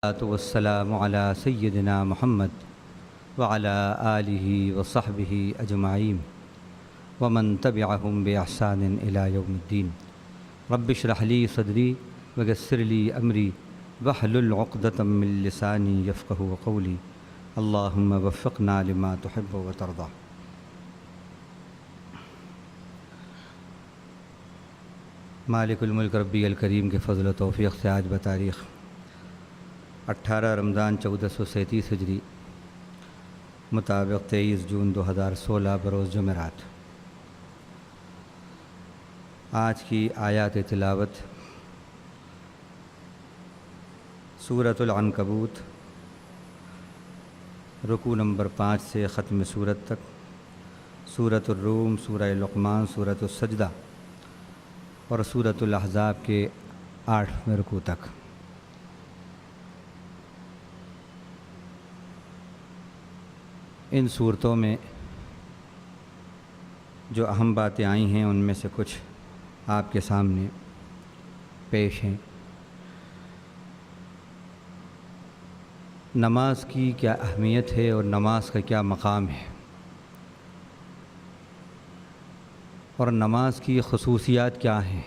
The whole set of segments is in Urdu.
والسلام على سيدنا محمد وعلى آله وصحبه أجمعين ومن تبعهم بإحسان إلى يوم الدين. رب اشرح لي صدري ويسر لي أمري واحلل عقدة من لساني يفقهوا قولي. اللهم وفقنا لما تحب وترضى. مالک الملک ربی الکریم کے فضل و توفیق سے آج بتاریخ 18 رمضان 1437 ہجری مطابق 23 جون 2016 بروز جمعرات. آج کی آیات تلاوت سورۃ العنکبوت رکوع نمبر 5 سے ختم سورت تک، سورۃ الروم، سورہ لقمان، سورۃ السجدہ اور سورۃ الاحزاب کے 8ویں رکوع تک. ان صورتوں میں جو اہم باتیں آئی ہیں ان میں سے کچھ آپ کے سامنے پیش ہیں. نماز کی کیا اہمیت ہے اور نماز کا کیا مقام ہے، اور نماز کی خصوصیات کیا ہیں.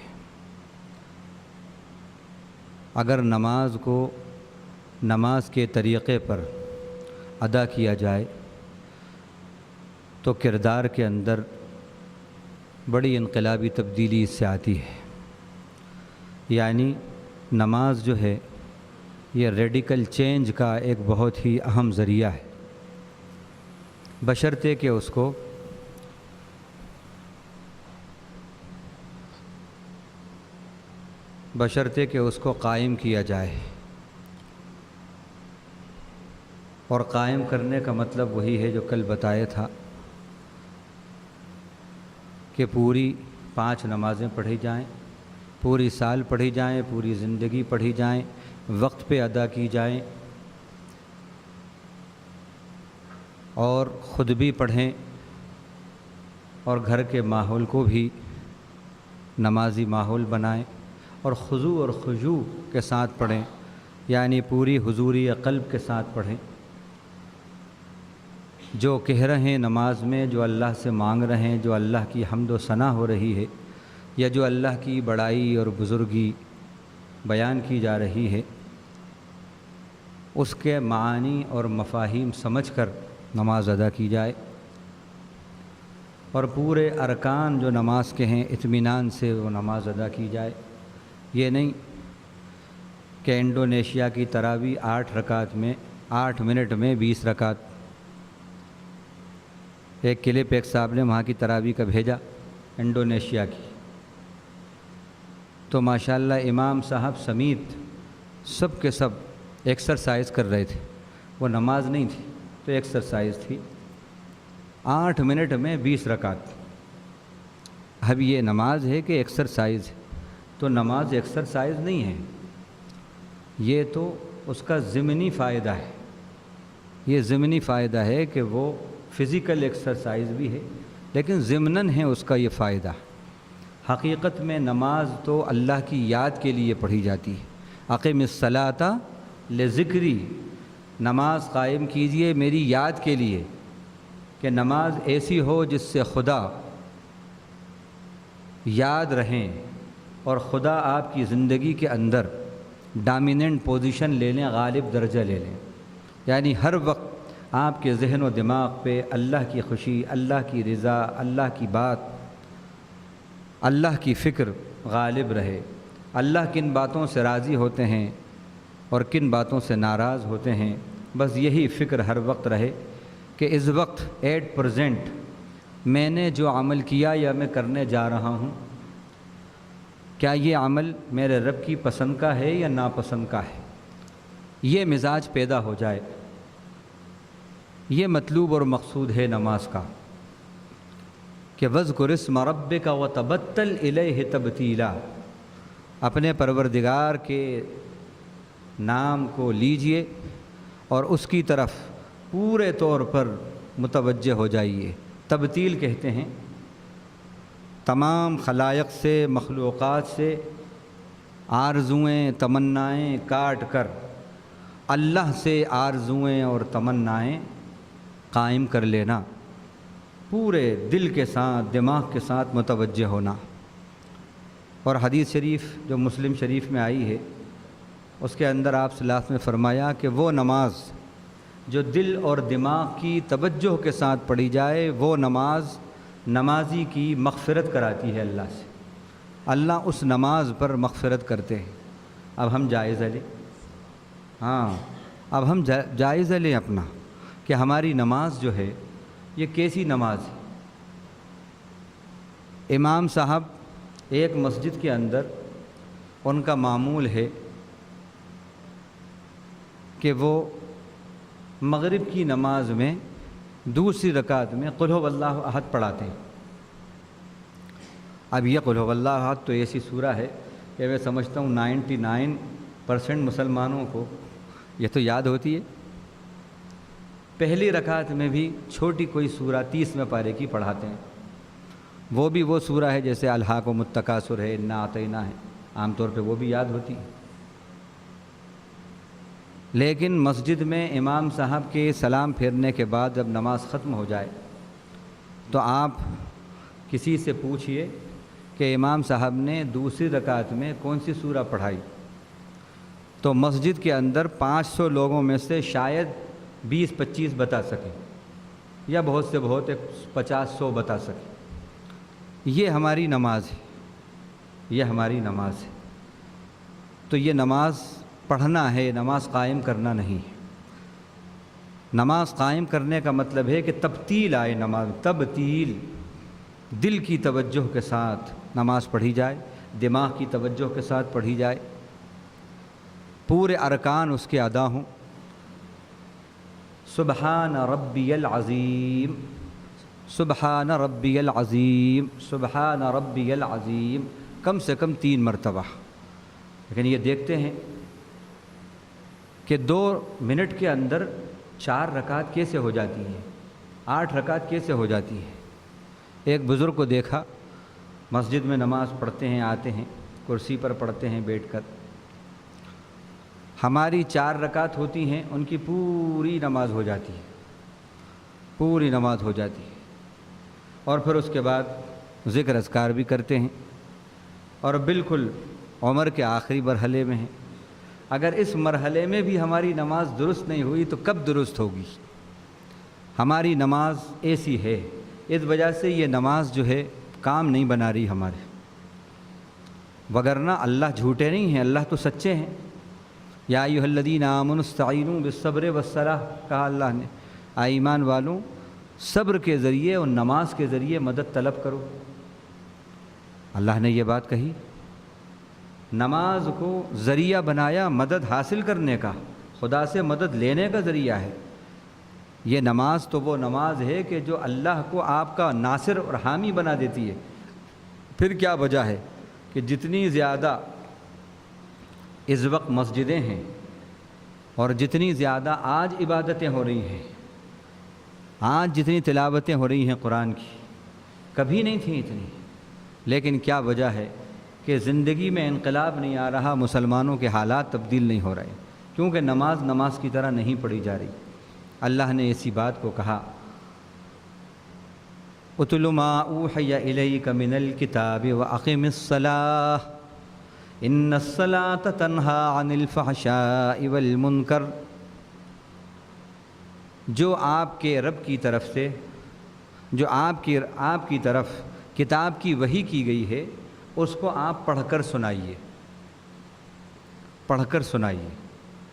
اگر نماز کو نماز کے طریقے پر ادا کیا جائے تو کردار کے اندر بڑی انقلابی تبدیلی اس سے آتی ہے. یعنی نماز جو ہے یہ ریڈیکل چینج کا ایک بہت ہی اہم ذریعہ ہے، بشرطے کہ اس کو قائم کیا جائے. اور قائم کرنے کا مطلب وہی ہے جو کل بتایا تھا کہ پوری 5 نمازیں پڑھی جائیں، پوری سال پڑھی جائیں، پوری زندگی پڑھی جائیں، وقت پہ ادا کی جائیں، اور خود بھی پڑھیں اور گھر کے ماحول کو بھی نمازی ماحول بنائیں، اور خضوع اور خشوع کے ساتھ پڑھیں، یعنی پوری حضوری قلب کے ساتھ پڑھیں. جو کہہ رہے ہیں نماز میں، جو اللہ سے مانگ رہے ہیں، جو اللہ کی حمد و ثنا ہو رہی ہے، یا جو اللہ کی بڑائی اور بزرگی بیان کی جا رہی ہے، اس کے معانی اور مفاہیم سمجھ کر نماز ادا کی جائے. اور پورے ارکان جو نماز کے ہیں اطمینان سے وہ نماز ادا کی جائے. یہ نہیں کہ انڈونیشیا کی تراویح 8 رکعت میں 8 منٹ میں 20 رکعت. ایک کلپ ایک صاحب نے وہاں کی تراویح کا بھیجا انڈونیشیا کی، تو ماشاءاللہ امام صاحب سمیت سب کے سب ایکسرسائز کر رہے تھے. وہ نماز نہیں تھی تو ایکسرسائز تھی. 8 منٹ میں 20 رکعت. اب یہ نماز ہے کہ ایکسرسائز ہے؟ تو نماز ایکسرسائز نہیں ہے، یہ تو اس کا ضمنی فائدہ ہے. یہ ضمنی فائدہ ہے کہ وہ فزیکل ایکسرسائز بھی ہے، لیکن ضمناً ہے اس کا یہ فائدہ. حقیقت میں نماز تو اللہ کی یاد کے لیے پڑھی جاتی ہے. اقم الصلاۃ لذکری، نماز قائم کیجئے میری یاد کے لیے، کہ نماز ایسی ہو جس سے خدا یاد رہیں اور خدا آپ کی زندگی کے اندر ڈامیننٹ پوزیشن لے لیں، غالب درجہ لے لیں. یعنی ہر وقت آپ کے ذہن و دماغ پہ اللہ کی خوشی، اللہ کی رضا، اللہ کی بات، اللہ کی فکر غالب رہے. اللہ کن باتوں سے راضی ہوتے ہیں اور کن باتوں سے ناراض ہوتے ہیں، بس یہی فکر ہر وقت رہے کہ اس وقت ایٹ پریزنٹ میں نے جو عمل کیا یا میں کرنے جا رہا ہوں، کیا یہ عمل میرے رب کی پسند کا ہے یا ناپسند کا ہے. یہ مزاج پیدا ہو جائے. یہ مطلوب اور مقصود ہے نماز کا، کہ وَاذْكُرِ اسْمَ رَبِّكَ وَتَبَتَّلْ إِلَيْهِ تَبْتِيلًا. اپنے پروردگار کے نام کو لیجئے اور اس کی طرف پورے طور پر متوجہ ہو جائیے. تبتیل کہتے ہیں تمام خلائق سے، مخلوقات سے آرزوئیں، تمنائیں کاٹ کر اللہ سے آرزوئیں اور تمنائیں قائم کر لینا، پورے دل کے ساتھ دماغ کے ساتھ متوجہ ہونا۔ اور حدیث شریف جو مسلم شریف میں آئی ہے اس کے اندر آپ صلی اللہ علیہ وسلم نے فرمایا کہ وہ نماز جو دل اور دماغ کی توجہ کے ساتھ پڑھی جائے وہ نماز نمازی کی مغفرت کراتی ہے اللہ سے، اللہ اس نماز پر مغفرت کرتے ہیں۔ اب ہم جائزہ لیں، اب ہم جائزہ لیں اپنا کہ ہماری نماز جو ہے یہ کیسی نماز ہے۔ امام صاحب ایک مسجد کے اندر ان کا معمول ہے کہ وہ مغرب کی نماز میں دوسری رکعت میں قل هو اللہ احد پڑھاتے ہیں۔ اب یہ قل هو اللہ احد تو ایسی سورہ ہے کہ میں سمجھتا ہوں 99% مسلمانوں کو یہ تو یاد ہوتی ہے۔ پہلی رکعت میں بھی چھوٹی کوئی سورہ 30ویں پارے کی پڑھاتے ہیں، وہ بھی وہ سورہ ہے جیسے الہاکم التکاثر ہے، انا اعطیناہ ہے، عام طور پہ وہ بھی یاد ہوتی ہے۔ لیکن مسجد میں امام صاحب کے سلام پھیرنے کے بعد جب نماز ختم ہو جائے تو آپ کسی سے پوچھئے کہ امام صاحب نے دوسری رکعت میں کون سی سورہ پڑھائی، تو مسجد کے اندر 500 لوگوں میں سے شاید 20-25 بتا سکیں، یا بہت سے بہت 50-100 بتا سکیں۔ یہ ہماری نماز ہے، یہ ہماری نماز ہے۔ تو یہ نماز پڑھنا ہے، نماز قائم کرنا نہیں ہے۔ نماز قائم کرنے کا مطلب ہے کہ تبتیل آئے نماز، تبتیل، دل کی توجہ کے ساتھ نماز پڑھی جائے، دماغ کی توجہ کے ساتھ پڑھی جائے، پورے ارکان اس کے ادا ہوں۔ سبحان ربی العظیم، سبحان ربی العظیم، سبحان ربی العظیم، کم سے کم 3 مرتبہ۔ لیکن یہ دیکھتے ہیں کہ 2 منٹ کے اندر 4 رکعت کیسے ہو جاتی ہیں، 8 رکعت کیسے ہو جاتی ہے۔ ایک بزرگ کو دیکھا، مسجد میں نماز پڑھتے ہیں، آتے ہیں، کرسی پر پڑھتے ہیں بیٹھ کر، ہماری 4 رکعت ہوتی ہیں، ان کی پوری نماز ہو جاتی ہے، پوری نماز ہو جاتی ہے۔ اور پھر اس کے بعد ذکر اذکار بھی کرتے ہیں، اور بالکل عمر کے آخری مرحلے میں ہیں۔ اگر اس مرحلے میں بھی ہماری نماز درست نہیں ہوئی تو کب درست ہوگی؟ ہماری نماز ایسی ہے، اس وجہ سے یہ نماز جو ہے کام نہیں بنا رہی ہمارے، وگرنہ اللہ جھوٹے نہیں ہیں، اللہ تو سچے ہیں۔ یا ایھا الذین آمنوا استعینوا بالصبر والصلاۃ، کہا اللہ نے، اے ایمان والوں صبر کے ذریعے اور نماز کے ذریعے مدد طلب کرو۔ اللہ نے یہ بات کہی، نماز کو ذریعہ بنایا مدد حاصل کرنے کا، خدا سے مدد لینے کا ذریعہ ہے۔ یہ نماز تو وہ نماز ہے کہ جو اللہ کو آپ کا ناصر اور حامی بنا دیتی ہے۔ پھر کیا وجہ ہے کہ جتنی زیادہ اس وقت مسجدیں ہیں اور جتنی زیادہ آج عبادتیں ہو رہی ہیں، آج جتنی تلاوتیں ہو رہی ہیں قرآن کی، کبھی نہیں تھیں اتنی، لیکن کیا وجہ ہے کہ زندگی میں انقلاب نہیں آ رہا، مسلمانوں کے حالات تبدیل نہیں ہو رہے، کیونکہ نماز کی طرح نہیں پڑھی جا رہی۔ اللہ نے اسی بات کو کہا، اتل ما اوحی الیک من الکتاب واقم الصلاۃ ان الصلاۃ تنہی عن الفحشاء والمنکر، جو آپ کے رب کی طرف سے، جو آپ کی طرف کتاب کی وحی کی گئی ہے، اس کو آپ پڑھ کر سنائیے، پڑھ کر سنائیے۔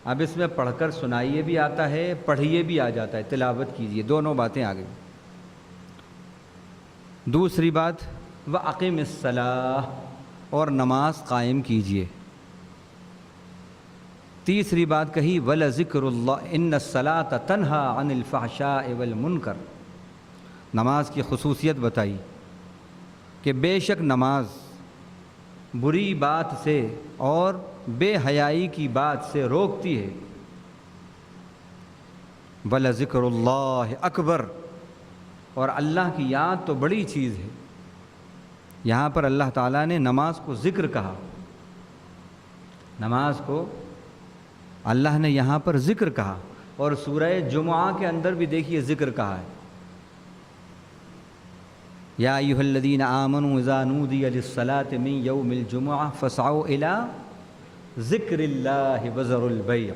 اب اس میں پڑھ کر سنائیے بھی آتا ہے، پڑھیے بھی آ جاتا ہے، تلاوت کیجیے، دونوں باتیں آ گئی۔ دوسری بات وَأَقِمِ الصَّلَاةَ، اور نماز قائم کیجیے۔ تیسری بات کہی وَلَذِكْرُ اللَّهِ إِنَّ الصَّلَاةَ تَنْهَى عَنِ الْفَحْشَاءِ وَالْمُنْكَرِ، نماز کی خصوصیت بتائی کہ بے شک نماز بری بات سے اور بے حیائی کی بات سے روکتی ہے۔ وَلَذِكْرُ اللَّهِ أَكْبَرُ، اور اللہ کی یاد تو بڑی چیز ہے۔ یہاں پر اللہ تعالیٰ نے نماز کو ذکر کہا، نماز کو اللہ نے یہاں پر ذکر کہا، اور سورہ جمعہ کے اندر بھی دیکھیے ذکر کہا ہے، یا ایھا الذین آمنوا اذا نودی للصلاۃ من یوم الجمعہ فاسعوا الی ذکر اللہ وذروا البیع۔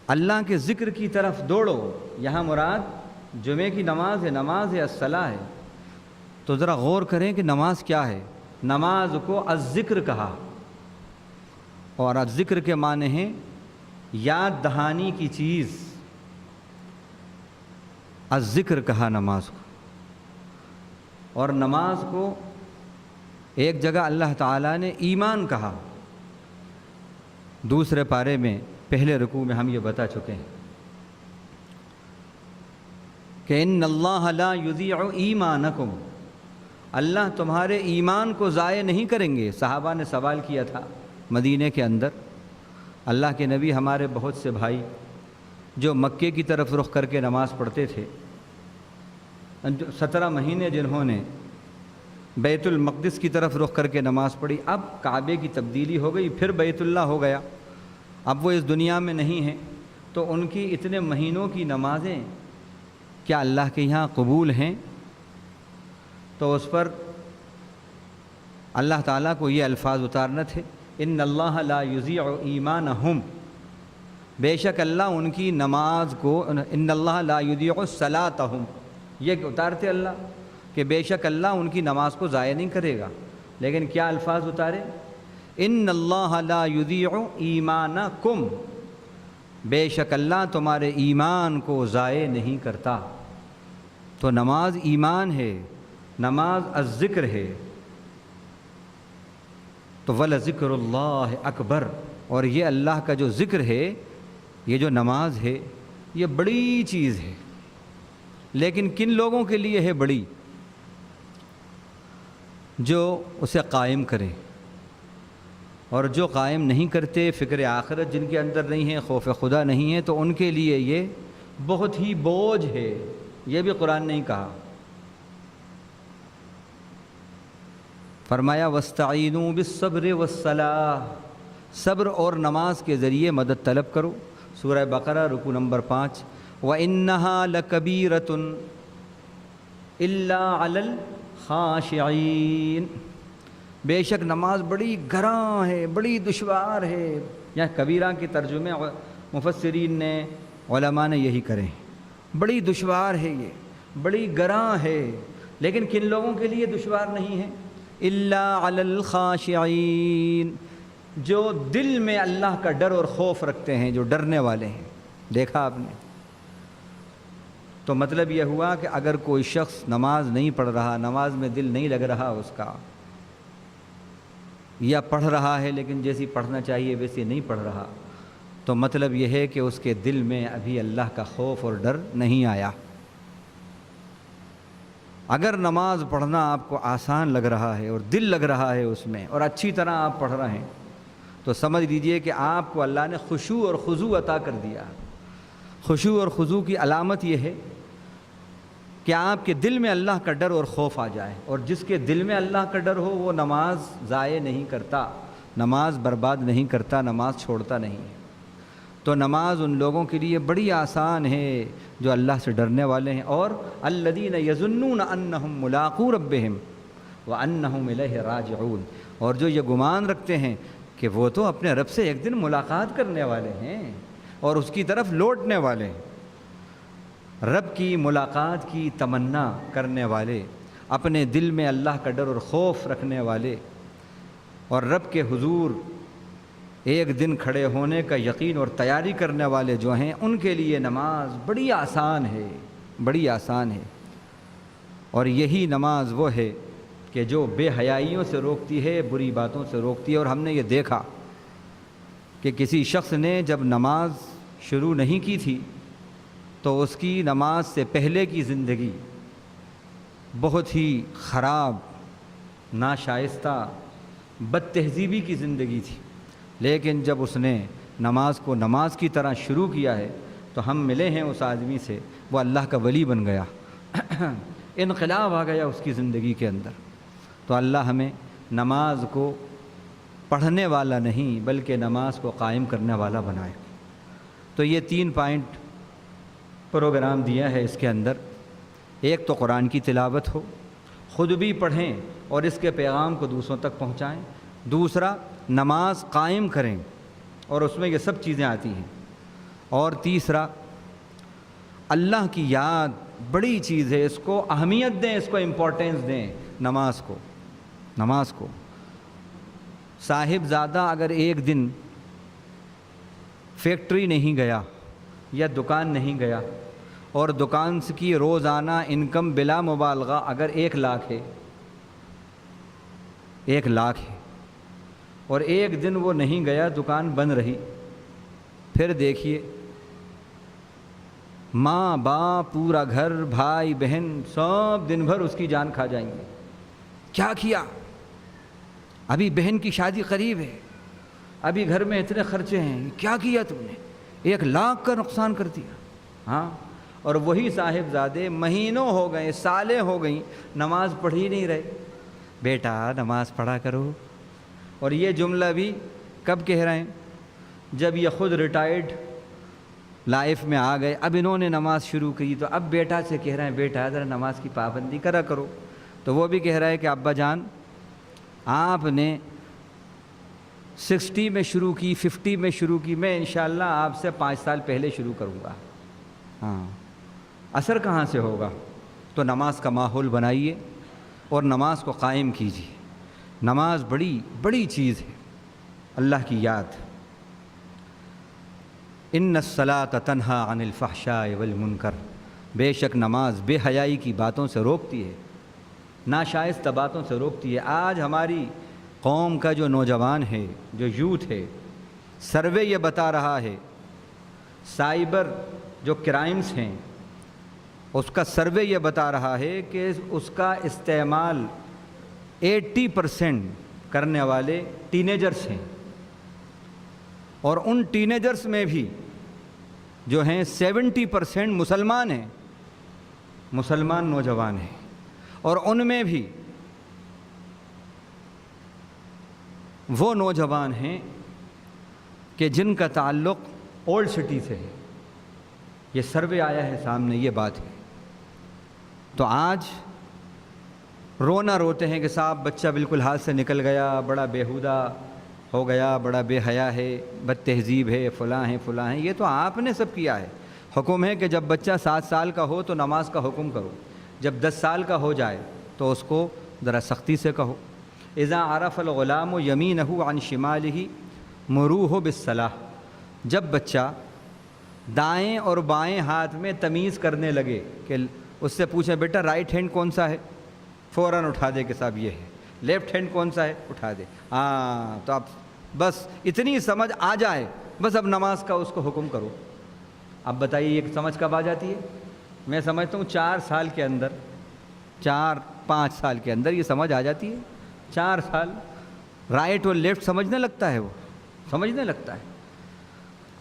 اللہ کے ذکر کی طرف دوڑو، یہاں مراد جمعے کی نماز ہے، نماز الصلاۃ ہے۔ تو ذرا غور کریں کہ نماز کیا ہے۔ نماز کو الذکر کہا، اور الذکر کے معنی ہیں یاد دہانی کی چیز، الذکر کہا نماز کو۔ اور نماز کو ایک جگہ اللہ تعالیٰ نے ایمان کہا، دوسرے پارے میں پہلے رکوع میں ہم یہ بتا چکے ہیں کہ ان اللہ لا یضیع ایمانکم، اللہ تمہارے ایمان کو ضائع نہیں کریں گے۔ صحابہ نے سوال کیا تھا مدینے کے اندر، اللہ کے نبی ہمارے بہت سے بھائی جو مکے کی طرف رخ کر کے نماز پڑھتے تھے، 17 مہینے جنہوں نے بیت المقدس کی طرف رخ کر کے نماز پڑھی، اب کعبے کی تبدیلی ہو گئی، پھر بیت اللہ ہو گیا، اب وہ اس دنیا میں نہیں ہیں، تو ان کی اتنے مہینوں کی نمازیں کیا اللہ کے یہاں قبول ہیں؟ تو اس پر اللہ تعالیٰ کو یہ الفاظ اتارنا تھے، ان اللہ لا یضیع ایمانہم، بے شک اللہ ان کی نماز کو، ان اللہ لا یضیع صلاتہم، یہ اتارتے اللہ کہ بے شک اللہ ان کی نماز کو ضائع نہیں کرے گا، لیکن کیا الفاظ اتارے؟ ان اللہ لا یضیع ایمانکم، بے شک اللہ تمہارے ایمان کو ضائع نہیں کرتا۔ تو نماز ایمان ہے، نماز الذکر ہے، تو وَلَذِكْرُ اللَّهِ اکبر، اور یہ اللہ کا جو ذکر ہے، یہ جو نماز ہے، یہ بڑی چیز ہے، لیکن کن لوگوں کے لیے ہے بڑی؟ جو اسے قائم کریں، اور جو قائم نہیں کرتے، فکر آخرت جن کے اندر نہیں ہے، خوف خدا نہیں ہے، تو ان کے لیے یہ بہت ہی بوجھ ہے۔ یہ بھی قرآن نے ہی کہا، فرمایا وَاسْتَعِینُوا بِالصَّبْرِ وَالصَّلَاةِ، صبر اور نماز کے ذریعے مدد طلب کرو۔ سورہ بقرہ رکوع نمبر 5، وَإِنَّهَا لَكَبِيرَةٌ إِلَّا عَلَى الْخَاشِعِينَ، بے شک نماز بڑی گراں ہے، بڑی دشوار ہے۔ یہاں کبیرہ کے ترجمے مفسرین نے، علماء نے یہی کرے، بڑی دشوار ہے، یہ بڑی گراں ہے، لیکن کن لوگوں کے لیے دشوار نہیں ہے؟ الا علی الخاشعین، جو دل میں اللہ کا ڈر اور خوف رکھتے ہیں، جو ڈرنے والے ہیں۔ دیکھا آپ نے؟ تو مطلب یہ ہوا کہ اگر کوئی شخص نماز نہیں پڑھ رہا، نماز میں دل نہیں لگ رہا اس کا، یا پڑھ رہا ہے لیکن جیسی پڑھنا چاہیے ویسے نہیں پڑھ رہا، تو مطلب یہ ہے کہ اس کے دل میں ابھی اللہ کا خوف اور ڈر نہیں آیا۔ اگر نماز پڑھنا آپ کو آسان لگ رہا ہے اور دل لگ رہا ہے اس میں، اور اچھی طرح آپ پڑھ رہے ہیں، تو سمجھ لیجئے کہ آپ کو اللہ نے خشوع اور خضوع عطا کر دیا۔ خشوع اور خضوع کی علامت یہ ہے کہ آپ کے دل میں اللہ کا ڈر اور خوف آ جائے، اور جس کے دل میں اللہ کا ڈر ہو وہ نماز ضائع نہیں کرتا، نماز برباد نہیں کرتا، نماز چھوڑتا نہیں ہے۔ تو نماز ان لوگوں کے لیے بڑی آسان ہے جو اللہ سے ڈرنے والے ہیں، اور الذین یظنون انہم ملاقو ربہم وانہم الیہ راجعون، اور جو یہ گمان رکھتے ہیں کہ وہ تو اپنے رب سے ایک دن ملاقات کرنے والے ہیں اور اس کی طرف لوٹنے والے ہیں۔ رب کی ملاقات کی تمنا کرنے والے، اپنے دل میں اللہ کا ڈر اور خوف رکھنے والے، اور رب کے حضور ایک دن کھڑے ہونے کا یقین اور تیاری کرنے والے جو ہیں، ان کے لیے نماز بڑی آسان ہے، بڑی آسان ہے۔ اور یہی نماز وہ ہے کہ جو بے حیائیوں سے روکتی ہے، بری باتوں سے روکتی ہے۔ اور ہم نے یہ دیکھا کہ کسی شخص نے جب نماز شروع نہیں کی تھی تو اس کی نماز سے پہلے کی زندگی بہت ہی خراب، ناشائستہ، بد تہذیبی کی زندگی تھی، لیکن جب اس نے نماز کو نماز کی طرح شروع کیا ہے تو ہم ملے ہیں اس آدمی سے، وہ اللہ کا ولی بن گیا، انقلاب آ گیا اس کی زندگی کے اندر۔ تو اللہ ہمیں نماز کو پڑھنے والا نہیں بلکہ نماز کو قائم کرنے والا بنائے۔ تو یہ 3 پوائنٹ پروگرام دیا ہے اس کے اندر۔ ایک تو قرآن کی تلاوت ہو، خود بھی پڑھیں اور اس کے پیغام کو دوسروں تک پہنچائیں۔ دوسرا، نماز قائم کریں اور اس میں یہ سب چیزیں آتی ہیں۔ اور تیسرا، اللہ کی یاد بڑی چیز ہے، اس کو اہمیت دیں، اس کو امپورٹنس دیں۔ نماز کو صاحبزادہ اگر ایک دن فیکٹری نہیں گیا یا دکان نہیں گیا اور دکان کی روزانہ انکم بلا مبالغہ اگر 1 لاکھ ہے، 1 لاکھ ہے، اور ایک دن وہ نہیں گیا، دکان بند رہی، پھر دیکھیے ماں باپ، پورا گھر، بھائی بہن سب دن بھر اس کی جان کھا جائیں گے۔ کیا کیا؟ ابھی بہن کی شادی قریب ہے، ابھی گھر میں اتنے خرچے ہیں، کیا کیا تم نے؟ 1 لاکھ کا نقصان کر دیا۔ ہاں، اور وہی صاحبزادے مہینوں ہو گئے، سالیں ہو گئیں، نماز پڑھ ہی نہیں رہے۔ بیٹا نماز پڑھا کرو۔ اور یہ جملہ بھی کب کہہ رہے ہیں؟ جب یہ خود ریٹائرڈ لائف میں آ گئے، اب انہوں نے نماز شروع کی تو اب بیٹا سے کہہ رہے ہیں بیٹا ذرا نماز کی پابندی کرا کرو۔ تو وہ بھی کہہ رہا ہے کہ ابا جان آپ نے 60 میں شروع کی، 50 میں شروع کی، میں انشاءاللہ آپ سے 5 سال پہلے شروع کروں گا۔ ہاں، اثر کہاں سے ہوگا؟ تو نماز کا ماحول بنائیے اور نماز کو قائم کیجیے۔ نماز بڑی بڑی چیز ہے، اللہ کی یاد۔ ان الصلاۃ تنہا عن الفحشاء والمنکر، بے شک نماز بے حیائی کی باتوں سے روکتی ہے، ناشائستہ باتوں سے روکتی ہے۔ آج ہماری قوم کا جو نوجوان ہے، جو یوتھ ہے، سروے یہ بتا رہا ہے، سائبر جو کرائمز ہیں اس کا سروے یہ بتا رہا ہے کہ اس کا استعمال 80% کرنے والے ٹینیجرز ہیں، اور ان ٹینیجرز میں بھی جو ہیں 70% مسلمان ہیں، مسلمان نوجوان ہیں، اور ان میں بھی وہ نوجوان ہیں کہ جن کا تعلق اولڈ سٹی سے ہے۔ یہ سروے آیا ہے سامنے، یہ بات ہے۔ تو آج رونا روتے ہیں کہ صاحب بچہ بالکل ہاتھ سے نکل گیا، بڑا بیہودہ ہو گیا، بڑا بے حیا ہے، بد تہذیب ہے، فلاں ہیں۔ یہ تو آپ نے سب کیا ہے۔ حکم ہے کہ جب بچہ 7 سال کا ہو تو نماز کا حکم کرو، جب 10 سال کا ہو جائے تو اس کو ذرا سختی سے کہو۔ اذا عرف الغلام یمینہ عن شمالہ مروہ بالصلاۃ، جب بچہ دائیں اور بائیں ہاتھ میں تمیز کرنے لگے کہ اس سے پوچھے بیٹا رائٹ ہینڈ کون سا ہے، فوراً اٹھا دے کہ صاحب یہ ہے۔ لیفٹ ہینڈ کون سا ہے، اٹھا دے۔ ہاں، تو اب بس اتنی سمجھ آ جائے، بس اب نماز کا اس کو حکم کرو۔ اب بتائیے یہ سمجھ کب آ جاتی ہے؟ میں سمجھتا ہوں 4 سال کے اندر، 4-5 سال کے اندر یہ سمجھ آ جاتی ہے۔ 4 سال رائٹ اور لیفٹ سمجھنے لگتا ہے، وہ سمجھنے لگتا ہے۔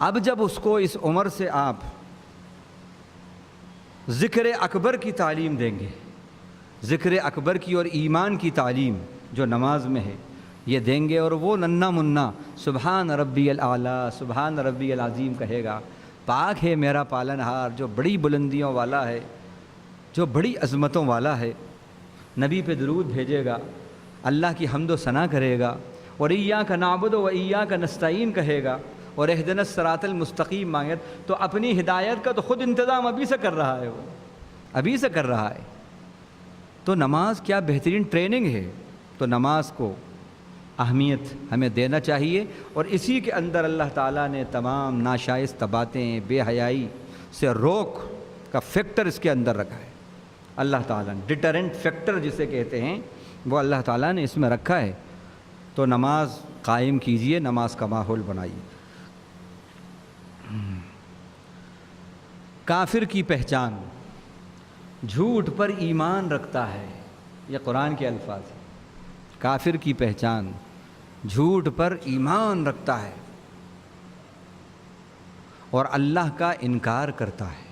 اب جب اس کو اس عمر سے آپ ذکر اکبر کی تعلیم دیں گے، ذکر اکبر کی اور ایمان کی تعلیم جو نماز میں ہے یہ دیں گے، اور وہ ننھا منا سبحان ربی الاعلیٰ، سبحان ربی العظیم کہے گا، پاک ہے میرا پالنہار جو بڑی بلندیوں والا ہے، جو بڑی عظمتوں والا ہے، نبی پہ درود بھیجے گا، اللہ کی حمد و ثنا کرے گا، اور ایاک نعبد و ایاک نستعین کہے گا، اور اہدنا الصراط المستقیم مانگے، تو اپنی ہدایت کا تو خود انتظام ابھی سے کر رہا ہے، وہ ابھی سے کر رہا ہے۔ تو نماز کیا بہترین ٹریننگ ہے۔ تو نماز کو اہمیت ہمیں دینا چاہیے، اور اسی کے اندر اللہ تعالیٰ نے تمام ناشائستہ باتیں، بے حیائی سے روک کا فیکٹر اس کے اندر رکھا ہے۔ اللہ تعالیٰ نے ڈیٹرنٹ فیکٹر جسے کہتے ہیں وہ اللہ تعالیٰ نے اس میں رکھا ہے۔ تو نماز قائم کیجئے، نماز کا ماحول بنائیے۔ کافر کی پہچان جھوٹ پر ایمان رکھتا ہے، یہ قرآن کے الفاظ ہیں۔ کافر کی پہچان جھوٹ پر ایمان رکھتا ہے اور اللہ کا انکار کرتا ہے۔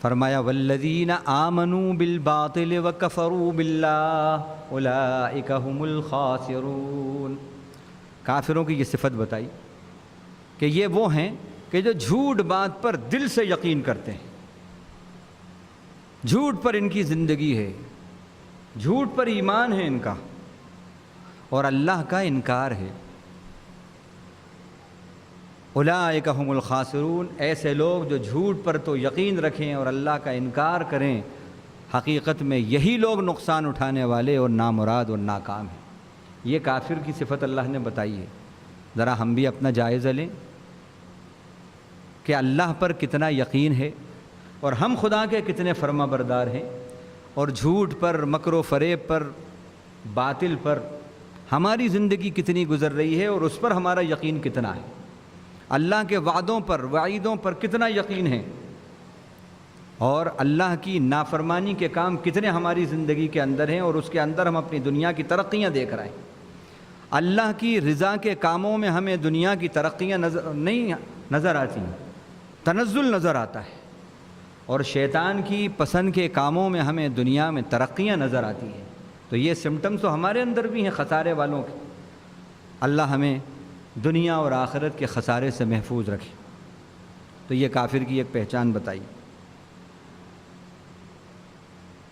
فرمایا والذین آمنوا بالباطل وکفروا باللہ اولئک هم الخاسرون۔ کافروں کی یہ صفت بتائی کہ یہ وہ ہیں کہ جو جھوٹ بات پر دل سے یقین کرتے ہیں، جھوٹ پر ان کی زندگی ہے، جھوٹ پر ایمان ہے ان کا، اور اللہ کا انکار ہے۔ اولئک هم الخاسرون، ایسے لوگ جو جھوٹ پر تو یقین رکھیں اور اللہ کا انکار کریں، حقیقت میں یہی لوگ نقصان اٹھانے والے اور نامراد اور ناکام ہیں۔ یہ کافر کی صفت اللہ نے بتائی ہے۔ ذرا ہم بھی اپنا جائزہ لیں کہ اللہ پر کتنا یقین ہے اور ہم خدا کے کتنے فرما بردار ہیں، اور جھوٹ پر، مکر و فریب پر، باطل پر ہماری زندگی کتنی گزر رہی ہے اور اس پر ہمارا یقین کتنا ہے، اللہ کے وعدوں پر، وعیدوں پر کتنا یقین ہے، اور اللہ کی نافرمانی کے کام کتنے ہماری زندگی کے اندر ہیں، اور اس کے اندر ہم اپنی دنیا کی ترقیاں دیکھ رہے ہیں۔ اللہ کی رضا کے کاموں میں ہمیں دنیا کی ترقیاں نہیں نظر آتی، تنزل نظر آتا ہے، اور شیطان کی پسند کے کاموں میں ہمیں دنیا میں ترقیاں نظر آتی ہیں۔ تو یہ سمٹمز تو ہمارے اندر بھی ہیں خسارے والوں کے۔ اللہ ہمیں دنیا اور آخرت کے خسارے سے محفوظ رکھے۔ تو یہ کافر کی ایک پہچان بتائی۔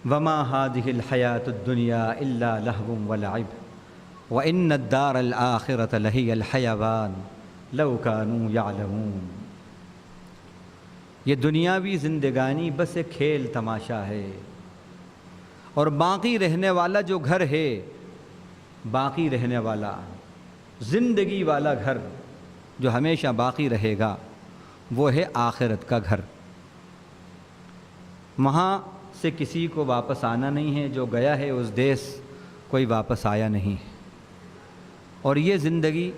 وما هذه الحیاۃ الدنیا الا لہو ولعب وان الدار الآخرۃ لہی الحیوان لو کانوا یعلمون۔ یہ دنیاوی زندگانی بس ایک کھیل تماشا ہے، اور باقی رہنے والا جو گھر ہے، باقی رہنے والا زندگی والا گھر جو ہمیشہ باقی رہے گا، وہ ہے آخرت کا گھر۔ وہاں سے کسی کو واپس آنا نہیں ہے، جو گیا ہے اس دیس کوئی واپس آیا نہیں ہے، اور یہ زندگی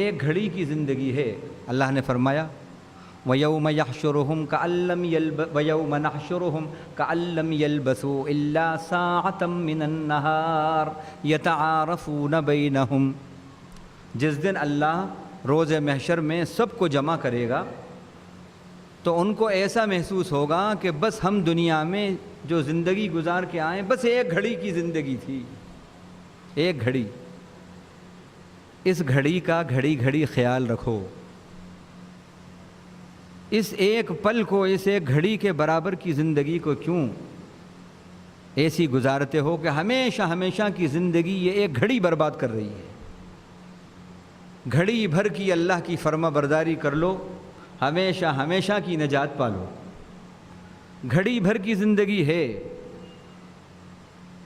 ایک گھڑی کی زندگی ہے۔ اللہ نے فرمایا وَيَوْمَ يَحْشُرُهُمْ وَيَوْمَ نَحْشُرُهُمْ كَأَن لَّمْ يَلْبَثُوا إِلَّا سَاعَةً مِّنَ النَّهَارِ يَتَعَارَفُونَ بَيْنَهُمْ۔ جس دن اللہ روز محشر میں سب کو جمع کرے گا تو ان کو ایسا محسوس ہوگا کہ بس ہم دنیا میں جو زندگی گزار کے آئیں، بس ایک گھڑی کی زندگی تھی، ایک گھڑی۔ اس گھڑی کا گھڑی گھڑی خیال رکھو، اس ایک پل کو، اس ایک گھڑی کے برابر کی زندگی کو کیوں ایسی گزارتے ہو کہ ہمیشہ ہمیشہ کی زندگی یہ ایک گھڑی برباد کر رہی ہے۔ گھڑی بھر کی اللہ کی فرما برداری کر لو، ہمیشہ ہمیشہ کی نجات پالو۔ گھڑی بھر کی زندگی ہے،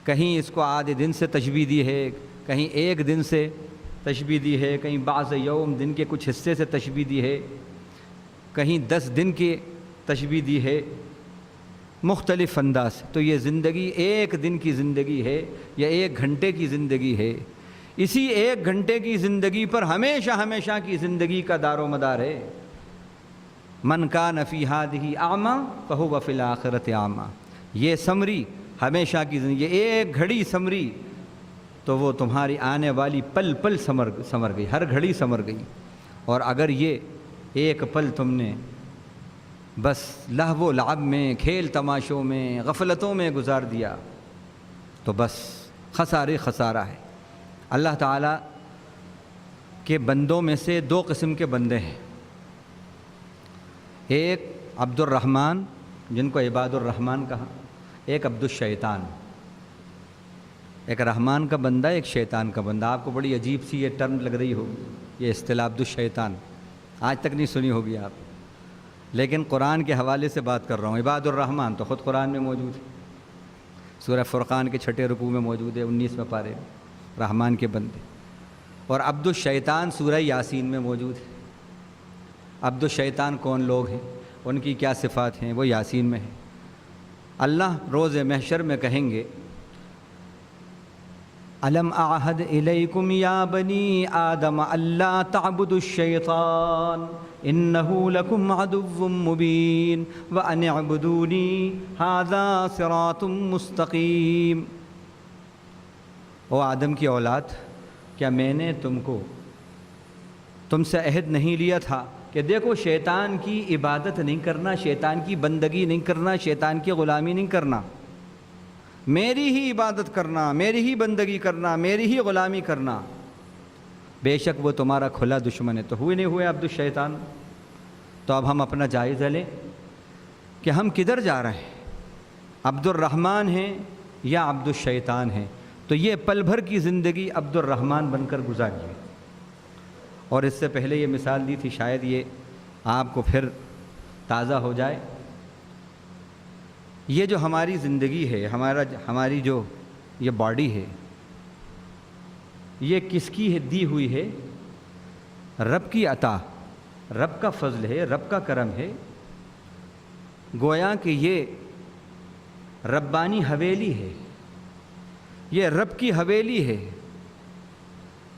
کہیں اس کو آدھے دن سے تشبیہ دی ہے، کہیں ایک دن سے تشبیہ دی ہے، کہیں بعض یوم دن کے کچھ حصے سے تشبیہ دی ہے، کہیں 10 دن کی تشبیہ دی ہے، مختلف انداز۔ تو یہ زندگی ایک دن کی زندگی ہے یا ایک گھنٹے کی زندگی ہے، اسی ایک گھنٹے کی زندگی پر ہمیشہ ہمیشہ کی زندگی کا دار و مدار ہے۔ من کان فی ہذہ اعمی فہو فی الآخرۃ اعمی۔ یہ سمری ہمیشہ کی زندگی، یہ ایک گھڑی سمری تو وہ تمہاری آنے والی پل پل سمر گئی، ہر گھڑی سمر گئی۔ اور اگر یہ ایک پل تم نے بس لہو و لعب میں، کھیل تماشوں میں، غفلتوں میں گزار دیا تو بس خسارے خسارہ ہے۔ اللہ تعالیٰ کے بندوں میں سے 2 قسم کے بندے ہیں، ایک عبد الرحمن جن کو عباد الرحمن کہا، ایک عبد الشیطان۔ ایک رحمان کا بندہ، ایک شیطان کا بندہ۔ آپ کو بڑی عجیب سی یہ ٹرم لگ رہی ہوگی، یہ اصطلاح عبد الشیطان، آج تک نہیں سنی ہوگی آپ، لیکن قرآن کے حوالے سے بات کر رہا ہوں۔ عباد الرحمن تو خود قرآن میں موجود ہے، سورہ فرقان کے 6 رکوع میں موجود ہے، 19ویں پارے میں، رحمان کے بندے۔ اور عبد الشیطان سورہ یاسین میں موجود ہے۔ عبد الشیطان کون لوگ ہیں، ان کی کیا صفات ہیں، وہ یاسین میں ہے۔ اللہ روز محشر میں کہیں گے الم اعہد الیکم یا بنی آدم الا تعبدوا الشیطان انہ لکم عدو مبین وان اعبدونی ھذا صراط مستقیم۔ او آدم کی اولاد، کیا میں نے تم سے عہد نہیں لیا تھا کہ دیکھو شیطان کی عبادت نہیں کرنا، شیطان کی بندگی نہیں کرنا، شیطان کی غلامی نہیں کرنا، میری ہی عبادت کرنا، میری ہی بندگی کرنا، میری ہی غلامی کرنا۔ بے شک وہ تمہارا کھلا دشمن ہے۔ تو ہوئے نہیں ہوئے عبد الشیطان؟ تو اب ہم اپنا جائزہ لیں کہ ہم کدھر جا رہے ہیں، عبد الرحمن ہیں یا عبد الشیطان ہیں؟ تو یہ پل بھر کی زندگی عبد الرحمن بن کر گزاری ہے۔ اور اس سے پہلے یہ مثال دی تھی، شاید یہ آپ کو پھر تازہ ہو جائے۔ یہ جو ہماری زندگی ہے، ہماری جو یہ باڈی ہے، یہ کس کی دی ہوئی ہے؟ رب کی عطا، رب کا فضل ہے، رب کا کرم ہے۔ گویا کہ یہ ربانی حویلی ہے، یہ رب کی حویلی ہے،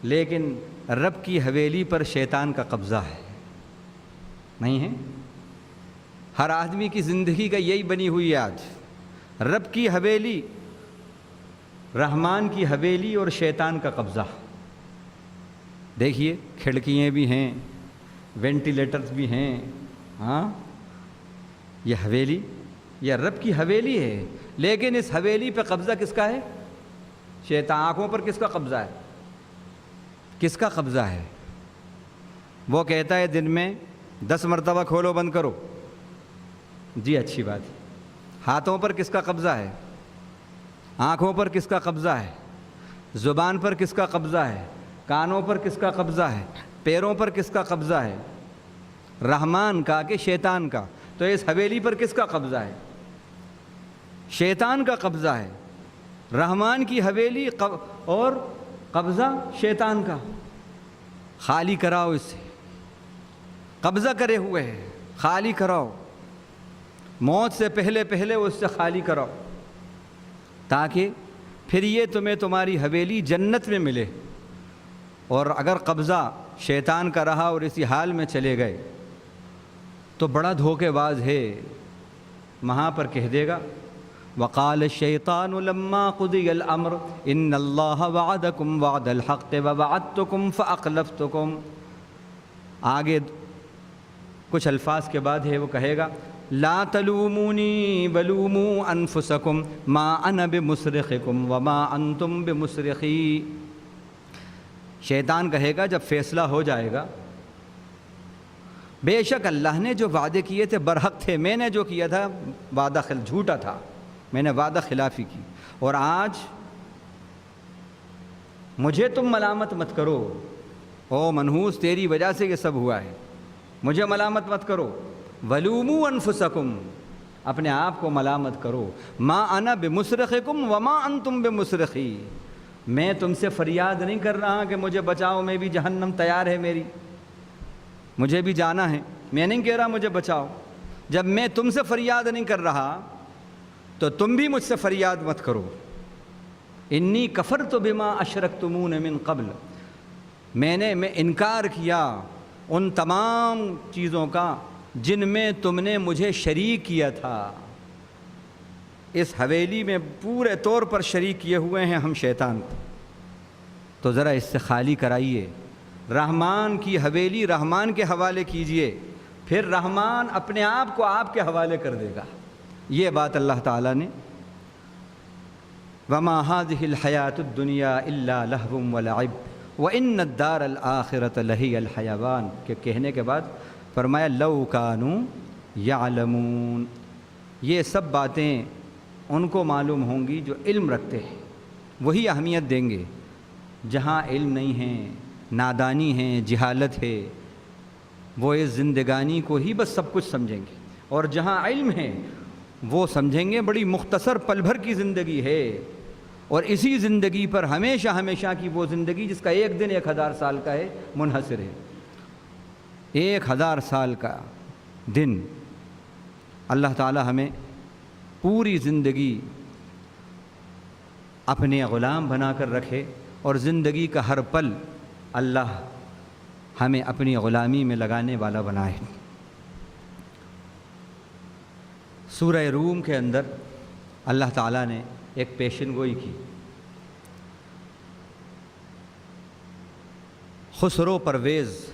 لیکن رب کی حویلی پر شیطان کا قبضہ ہے، نہیں ہے؟ ہر آدمی کی زندگی کا یہی بنی ہوئی ہے آج، رب کی حویلی، رحمان کی حویلی اور شیطان کا قبضہ۔ دیکھیے کھڑکیاں بھی ہیں، وینٹیلیٹرز بھی ہیں، ہاں یہ حویلی، یہ رب کی حویلی ہے، لیکن اس حویلی پہ قبضہ کس کا ہے؟ شیطان۔ آنکھوں پر کس کا قبضہ ہے؟ کس کا قبضہ ہے؟ وہ کہتا ہے دن میں 10 مرتبہ کھولو بند کرو، جی اچھی بات ہے۔ ہاتھوں پر کس کا قبضہ ہے؟ آنکھوں پر کس کا قبضہ ہے؟ زبان پر کس کا قبضہ ہے؟ کانوں پر کس کا قبضہ ہے؟ پیروں پر کس کا قبضہ ہے؟ رحمان کا کہ شیطان کا؟ تو اس حویلی پر کس کا قبضہ ہے؟ شیطان کا قبضہ ہے۔ رحمان کی حویلی اور قبضہ شیطان کا۔ خالی کراؤ اس سے، قبضہ کرے ہوئے ہے، خالی کراؤ، موت سے پہلے پہلے اس سے خالی کراؤ، تاکہ پھر یہ تمہیں تمہاری حویلی جنت میں ملے۔ اور اگر قبضہ شیطان کا رہا اور اسی حال میں چلے گئے تو بڑا دھوکے باز ہے۔ وہاں پر کہہ دے گا وقال الشیطان لما قضی الامر ان اللہ وعدکم وعد الحق ووعدتکم فاخلفتکم۔ آگے کچھ الفاظ کے بعد ہے وہ کہے گا لا تلومونی ولوموا انفسکم ما انا بمصرخکم وما انتم بمصرخی۔ شیطان کہے گا جب فیصلہ ہو جائے گا، بے شک اللہ نے جو وعدے کیے تھے برحق تھے، میں نے جو کیا تھا وعدہ جھوٹا تھا، میں نے وعدہ خلافی کی، اور آج مجھے تم ملامت مت کرو، او منحوس تیری وجہ سے یہ سب ہوا ہے، مجھے ملامت مت کرو۔ ولوموا انفسکم، اپنے آپ کو ملامت کرو۔ ما انا بمصرخکم وما انتم بمصرخی، میں تم سے فریاد نہیں کر رہا کہ مجھے بچاؤ، میں بھی جہنم تیار ہے میری، مجھے بھی جانا ہے، میں نہیں کہہ رہا مجھے بچاؤ۔ جب میں تم سے فریاد نہیں کر رہا تو تم بھی مجھ سے فریاد مت کرو۔ انی کفرت بما اشرکتمون من قبل، میں انکار کیا ان تمام چیزوں کا جن میں تم نے مجھے شریک کیا تھا۔ اس حویلی میں پورے طور پر شریک کیے ہوئے ہیں ہم شیطان کو، تو ذرا اس سے خالی کرائیے، رحمان کی حویلی رحمان کے حوالے کیجئے، پھر رحمان اپنے آپ کو آپ کے حوالے کر دے گا۔ یہ بات اللہ تعالیٰ نے وَمَا هَذِهِ الْحَيَاةُ الدُّنْيَا إِلَّا لَهْوٌ وَلَعِبٌ وَإِنَّ الدَّارَ الْآخِرَةَ لَهِيَ الْحَيَوَانُ کے کہنے کے بعد فرمایا لَوْ كَانُوا يَعْلَمُونَ، یہ سب باتیں ان کو معلوم ہوں گی جو علم رکھتے ہیں، وہی اہمیت دیں گے۔ جہاں علم نہیں ہے، نادانی ہے، جہالت ہے، وہ اس زندگانی کو ہی بس سب کچھ سمجھیں گے، اور جہاں علم ہے وہ سمجھیں گے بڑی مختصر پل بھر کی زندگی ہے، اور اسی زندگی پر ہمیشہ ہمیشہ کی وہ زندگی جس کا ایک دن 1000 سال کا ہے منحصر ہے۔ 1000 سال کا دن اللہ تعالی ہمیں پوری زندگی اپنے غلام بنا کر رکھے، اور زندگی کا ہر پل اللہ ہمیں اپنی غلامی میں لگانے والا بنائے۔ سورہ روم کے اندر اللہ تعالیٰ نے ایک پیشن گوئی کی۔ خسرو پرویز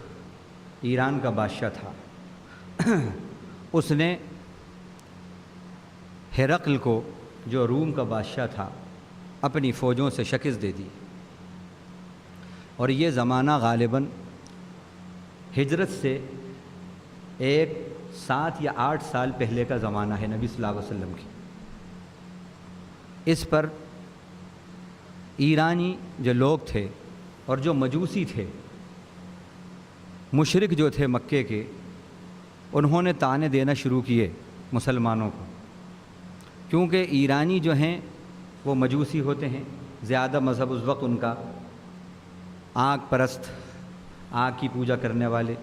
ایران کا بادشاہ تھا، اس نے ہرقل کو جو روم کا بادشاہ تھا اپنی فوجوں سے شکست دے دی، اور یہ زمانہ غالباً ہجرت سے 7 یا 8 سال پہلے کا زمانہ ہے نبی صلی اللہ علیہ وسلم کی۔ اس پر ایرانی جو لوگ تھے اور جو مجوسی تھے، مشرک جو تھے مکے کے، انہوں نے طعنے دینا شروع کیے مسلمانوں کو، کیونکہ ایرانی جو ہیں وہ مجوسی ہوتے ہیں، زیادہ مذہب اس وقت ان کا آگ پرست، آگ کی پوجا کرنے والے،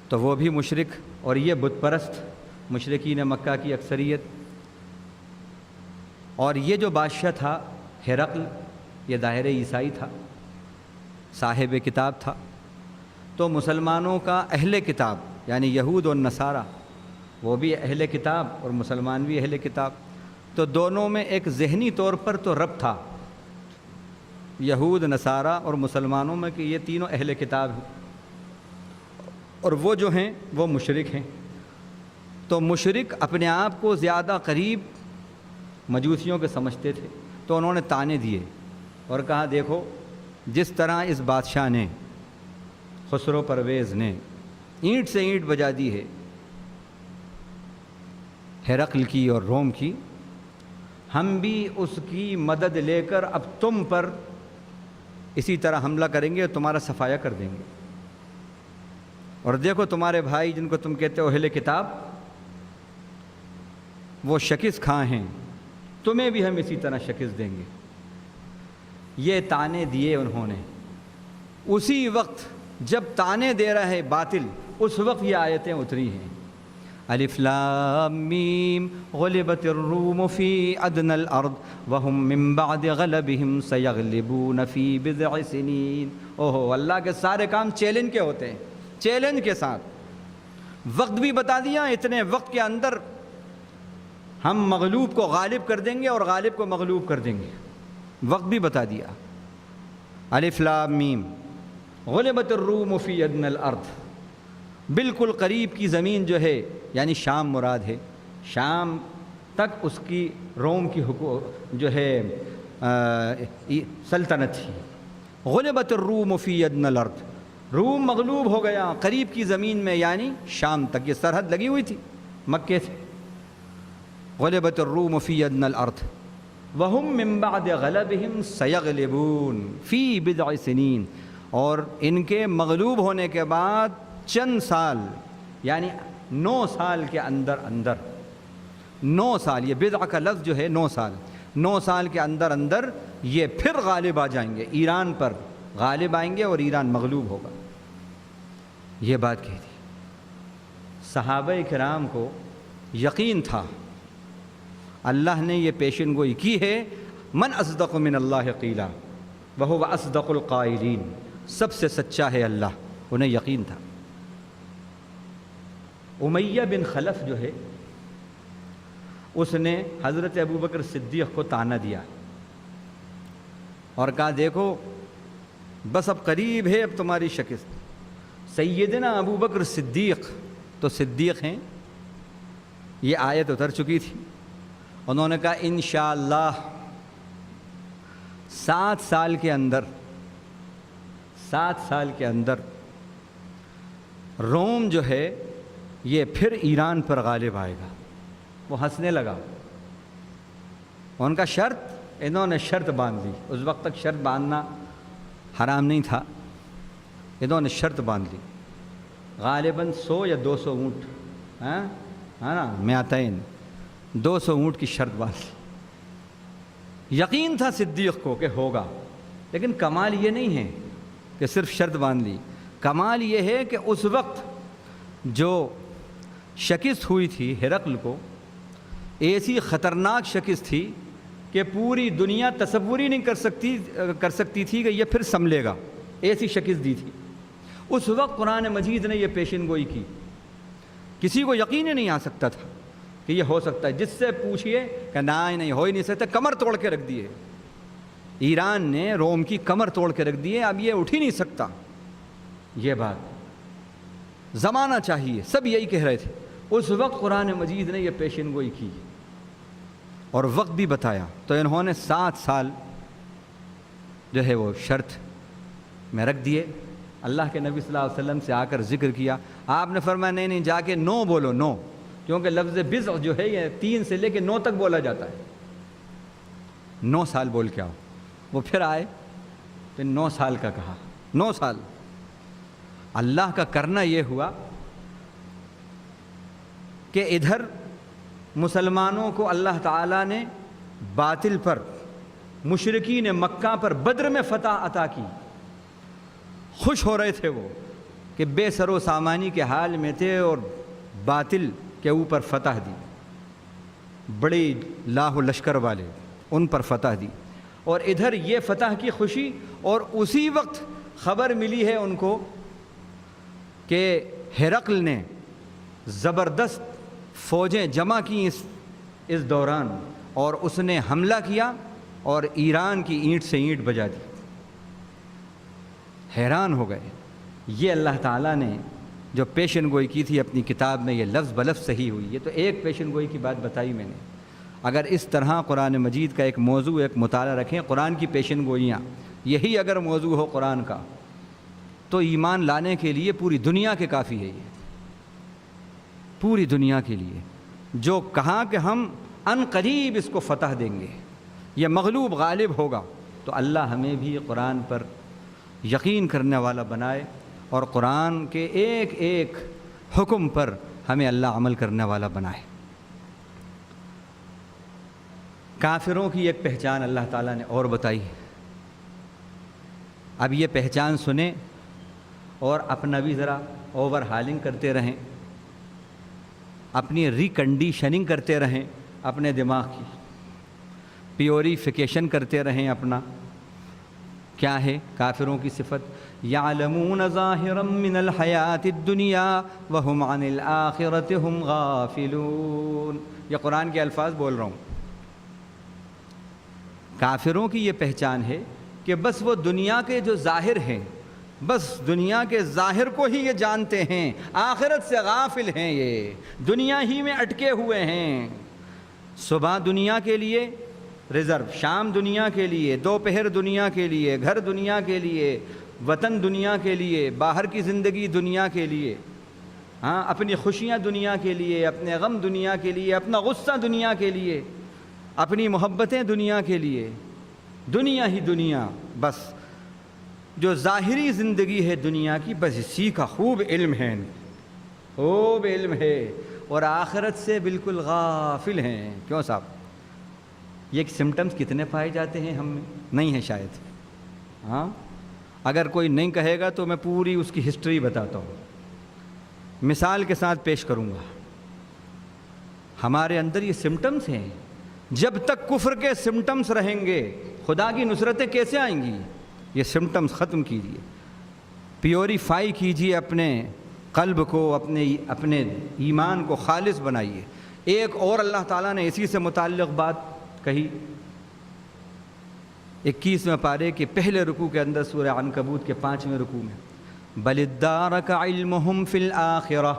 تو وہ بھی مشرک اور یہ بت پرست، مشرکین مکہ کی اکثریت۔ اور یہ جو بادشاہ تھا ہرقل، یہ ظاہر عیسائی تھا، صاحب کتاب تھا، تو مسلمانوں کا اہل کتاب یعنی یہود اور نصارہ، وہ بھی اہل کتاب اور مسلمان بھی اہل کتاب، تو دونوں میں ایک ذہنی طور پر تو ربط تھا، یہود نصارہ اور مسلمانوں میں، کہ یہ تینوں اہل کتاب ہیں اور وہ جو ہیں وہ مشرک ہیں۔ تو مشرک اپنے آپ کو زیادہ قریب مجوسیوں کے سمجھتے تھے، تو انہوں نے طعنے دیے اور کہا دیکھو جس طرح اس بادشاہ نے، خسرو پرویز نے اینٹ سے اینٹ بجا دی ہے ہرقل کی اور روم کی، ہم بھی اس کی مدد لے کر اب تم پر اسی طرح حملہ کریں گے اور تمہارا صفایا کر دیں گے، اور دیکھو تمہارے بھائی جن کو تم کہتے ہو اہل کتاب، وہ شکست کھائے ہیں، تمہیں بھی ہم اسی طرح شکست دیں گے۔ یہ طعنے دیے انہوں نے۔ اسی وقت جب طعنے دے رہا ہے باطل، اس وقت یہ آیتیں اتری ہیں، الف لام میم غلبت الروم فی ادنى الارض وهم من بعد غلبهم سيغلبون في بضع سنين۔ اوہو، اللہ کے سارے کام چیلنج کے ہوتے ہیں، چیلنج کے ساتھ۔ وقت بھی بتا دیا، اتنے وقت کے اندر ہم مغلوب کو غالب کر دیں گے اور غالب کو مغلوب کر دیں گے، وقت بھی بتا دیا۔ الف لام میم غلبت الروم فی ادنى الارض، بالکل قریب کی زمین جو ہے یعنی شام مراد ہے، شام تک اس کی روم کی جو ہے سلطنت تھی۔ غلبت الروم فی ادنى الارض، روم مغلوب ہو گیا قریب کی زمین میں یعنی شام تک، یہ سرحد لگی ہوئی تھی مکے سے۔ غلبت الروم فی ادنى الارض وهم من بعد غلبهم سيغلبون فی بضع سنین، اور ان کے مغلوب ہونے کے بعد چند سال یعنی 9 سال کے اندر 9 سال، یہ بضع کا لفظ جو ہے 9 سال، 9 سال کے اندر یہ پھر غالب آ جائیں گے، ایران پر غالب آئیں گے اور ایران مغلوب ہوگا۔ یہ بات کہی تھی۔ صحابہ کرام کو یقین تھا، اللہ نے یہ پیشن گوئی کی ہے، من اصدق من اللہ قیلا وہو اصدق القائلین، سب سے سچا ہے اللہ، انہیں یقین تھا۔ امیہ بن خلف جو ہے، اس نے حضرت ابوبکر صدیق کو طعنہ دیا اور کہا دیکھو بس اب قریب ہے اب تمہاری شکست۔ سیدنا ابوبکر صدیق تو صدیق ہیں، یہ آیت اتر چکی تھی، انہوں نے کہا انشاءاللہ 7 سال کے اندر روم جو ہے یہ پھر ایران پر غالب آئے گا۔ وہ ہنسنے لگا، ان کا شرط، انہوں نے شرط باندھ لی، اس وقت تک شرط باندھنا حرام نہیں تھا، انہوں نے شرط باندھ لی، غالباً 100 یا 200 اونٹ، ہے نا، میاتین 200 اونٹ کی شرط باندھ لی۔ یقین تھا صدیق کو کہ ہوگا، لیکن کمال یہ نہیں ہے کہ صرف شرط باندھ لی، کمال یہ ہے کہ اس وقت جو شکست ہوئی تھی ہرقل کو، ایسی خطرناک شکست تھی کہ پوری دنیا تصور ہی نہیں کر سکتی تھی کہ یہ پھر سنبھلے گا، ایسی شکست دی تھی۔ اس وقت قرآن مجید نے یہ پیشن گوئی کی، کسی کو یقین ہی نہیں آ سکتا تھا کہ یہ ہو سکتا ہے، جس سے پوچھئے کہ نہیں ہو ہی نہیں سکتا، کمر توڑ کے رکھ دیے، ایران نے روم کی کمر توڑ کے رکھ دیے، اب یہ اٹھ ہی نہیں سکتا۔ یہ بات زمانہ چاہیے، سب یہی کہہ رہے تھے۔ اس وقت قرآن مجید نے یہ پیشن گوئی کی اور وقت بھی بتایا، تو انہوں نے 7 سال جو ہے وہ شرط میں رکھ دیے۔ اللہ کے نبی صلی اللہ علیہ وسلم سے آ کر ذکر کیا، آپ نے فرمایا نہیں جا کے 9 بولو، 9، کیونکہ لفظ بضع جو ہے یہ 3 سے لے کے 9 تک بولا جاتا ہے، 9 سال بول کے آؤ۔ وہ پھر آئے، پھر 9 سال کا کہا، 9 سال۔ اللہ کا کرنا یہ ہوا کہ ادھر مسلمانوں کو اللہ تعالیٰ نے باطل پر، مشرکین مکہ پر بدر میں فتح عطا کی۔ خوش ہو رہے تھے وہ کہ بے سر و سامانی کے حال میں تھے اور باطل کے اوپر فتح دی، بڑی لاہ و لشکر والے، ان پر فتح دی، اور ادھر یہ فتح کی خوشی۔ اور اسی وقت خبر ملی ہے ان کو کہ ہرقل نے زبردست فوجیں جمع کی اس دوران، اور اس نے حملہ کیا اور ایران کی اینٹ سے اینٹ بجا دی۔ حیران ہو گئے۔ یہ اللہ تعالیٰ نے جو پیشن گوئی کی تھی اپنی کتاب میں، یہ لفظ بلفظ صحیح ہوئی۔ یہ تو ایک پیشن گوئی کی بات بتائی میں نے۔ اگر اس طرح قرآن مجید کا ایک موضوع، ایک مطالعہ رکھیں، قرآن کی پیشن گوئیاں، یہی اگر موضوع ہو قرآن کا، تو ایمان لانے کے لیے پوری دنیا کے کافی ہے۔ یہ پوری دنیا کے لیے جو کہا کہ ہم ان قریب اس کو فتح دیں گے، یہ مغلوب غالب ہوگا، تو اللہ ہمیں بھی قرآن پر یقین کرنے والا بنائے، اور قرآن کے ایک ایک حکم پر ہمیں اللہ عمل کرنے والا بنائے۔ کافروں کی ایک پہچان اللہ تعالیٰ نے اور بتائی ہے۔ اب یہ پہچان سنیں اور اپنا بھی ذرا اوور ہالنگ کرتے رہیں، اپنی ریکنڈیشننگ کرتے رہیں، اپنے دماغ کی پیوریفیکیشن کرتے رہیں اپنا۔ کیا ہے کافروں کی صفت؟ یعلمون ظاہرا من الحیات الدنیا وہم عن الآخرۃ ہم غافلون۔ یہ قرآن کے الفاظ بول رہا ہوں۔ کافروں کی یہ پہچان ہے کہ بس وہ دنیا کے جو ظاہر ہیں، بس دنیا کے ظاہر کو ہی یہ جانتے ہیں، آخرت سے غافل ہیں، یہ دنیا ہی میں اٹکے ہوئے ہیں۔ صبح دنیا کے لیے ریزرو، شام دنیا کے لیے، دوپہر دنیا کے لیے، گھر دنیا کے لیے، وطن دنیا کے لیے، باہر کی زندگی دنیا کے لیے، ہاں اپنی خوشیاں دنیا کے لیے، اپنے غم دنیا کے لیے، اپنا غصہ دنیا کے لیے، اپنی محبتیں دنیا کے لیے، دنیا ہی دنیا۔ بس جو ظاہری زندگی ہے دنیا کی، بس اسی کا خوب علم ہے، خوب علم ہے، اور آخرت سے بالکل غافل ہیں۔ کیوں صاحب؟ یہ سمٹمز کتنے پائے جاتے ہیں ہم میں؟ نہیں ہے شاید۔ ہاں اگر کوئی نہیں کہے گا تو میں پوری اس کی ہسٹری بتاتا ہوں، مثال کے ساتھ پیش کروں گا۔ ہمارے اندر یہ سمٹمز ہیں، جب تک کفر کے سمٹمز رہیں گے خدا کی نصرتیں کیسے آئیں گی؟ یہ سمٹمز ختم کیجیے، پیوریفائی کیجیے اپنے قلب کو، اپنے ایمان کو خالص بنائیے۔ ایک اور اللہ تعالیٰ نے اسی سے متعلق بات کہی 21ویں پارے کے پہلے رکوع کے اندر، سورہ عنکبوت کے 5ویں رکوع میں، بل ادارک علمہم فی الآخرہ،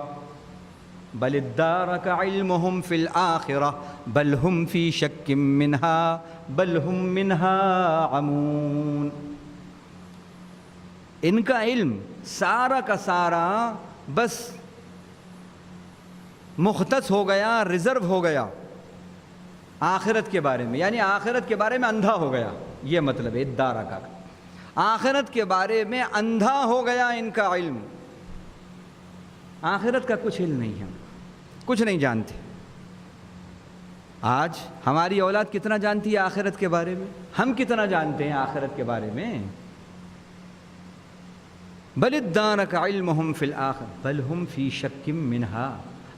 بل ادارک علمہم فی الآخرہ بل ہم فی شک منہا بل ہم منہا عمون۔ ان کا علم سارا کا سارا بس مختص ہو گیا، ریزرو ہو گیا آخرت کے بارے میں، یعنی آخرت کے بارے میں اندھا ہو گیا۔ یہ مطلب ہے ادارہ کا، آخرت کے بارے میں اندھا ہو گیا ان کا علم، آخرت کا کچھ علم نہیں ہے، کچھ نہیں جانتے۔ آج ہماری اولاد کتنا جانتی ہے آخرت کے بارے میں؟ ہم کتنا جانتے ہیں آخرت کے بارے میں؟ بل ادارک علمہم فی الآخرہ بل ہم فی شک منہا،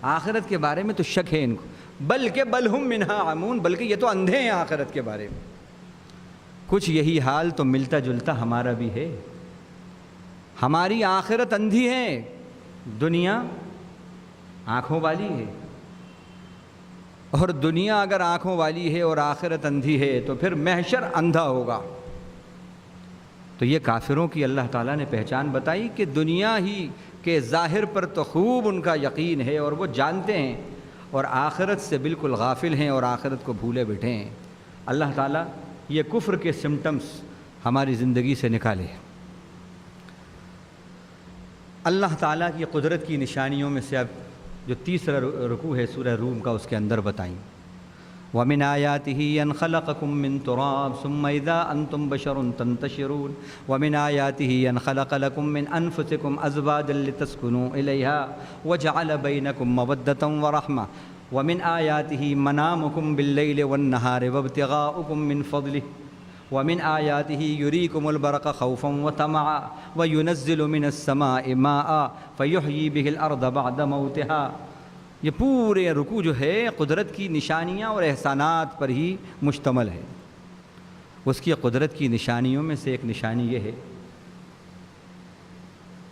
آخرت کے بارے میں تو شک ہے ان کو، بلکہ بل ہم منہا عمون، بلکہ یہ تو اندھے ہیں آخرت کے بارے میں۔ کچھ یہی حال تو ملتا جلتا ہمارا بھی ہے۔ ہماری آخرت اندھی ہے، دنیا آنکھوں والی ہے، اور دنیا اگر آنکھوں والی ہے اور آخرت اندھی ہے تو پھر محشر اندھا ہوگا۔ تو یہ کافروں کی اللہ تعالیٰ نے پہچان بتائی کہ دنیا ہی کے ظاہر پر تو خوب ان کا یقین ہے اور وہ جانتے ہیں، اور آخرت سے بالکل غافل ہیں اور آخرت کو بھولے بیٹھے ہیں۔ اللہ تعالیٰ یہ کفر کے سمٹمز ہماری زندگی سے نکالے۔ اللہ تعالیٰ کی قدرت کی نشانیوں میں سے اب جو تیسرا رکوع ہے سورہ روم کا، اس کے اندر بتائیں وَمِنْ آيَاتِهِ أَنْ خَلَقَكُم مِّن تُرَابٍ ثُمَّ إِذَا أَنْتُمْ بَشَرٌ تَنْتَشِرُونَ وَمِنْ آيَاتِهِ أَنْ خَلَقَ لَكُم مِّنْ أَنفُسِكُمْ أَزْوَاجًا لِتَسْكُنُوا إِلَيْهَا وَجَعَلَ بَيْنَكُم مَّوَدَّةً وَرَحْمَةً وَمِنْ آيَاتِهِ مَنَامُكُم بِاللَّيْلِ وَالنَّهَارِ وَابْتِغَاؤُكُم مِّن فَضْلِهِ وَمِنْ آيَاتِهِ يُرِيكُمُ الْبَرْقَ خَوْفًا وَطَمَعًا وَيُنَزِّلُ مِنَ السَّمَاءِ مَاءً فَيُحْيِي بِهِ الْأَرْضَ بَعْدَ مَوْتِهَا۔ یہ پورے رکوع جو ہے قدرت کی نشانیاں اور احسانات پر ہی مشتمل ہے۔ اس کی قدرت کی نشانیوں میں سے ایک نشانی یہ ہے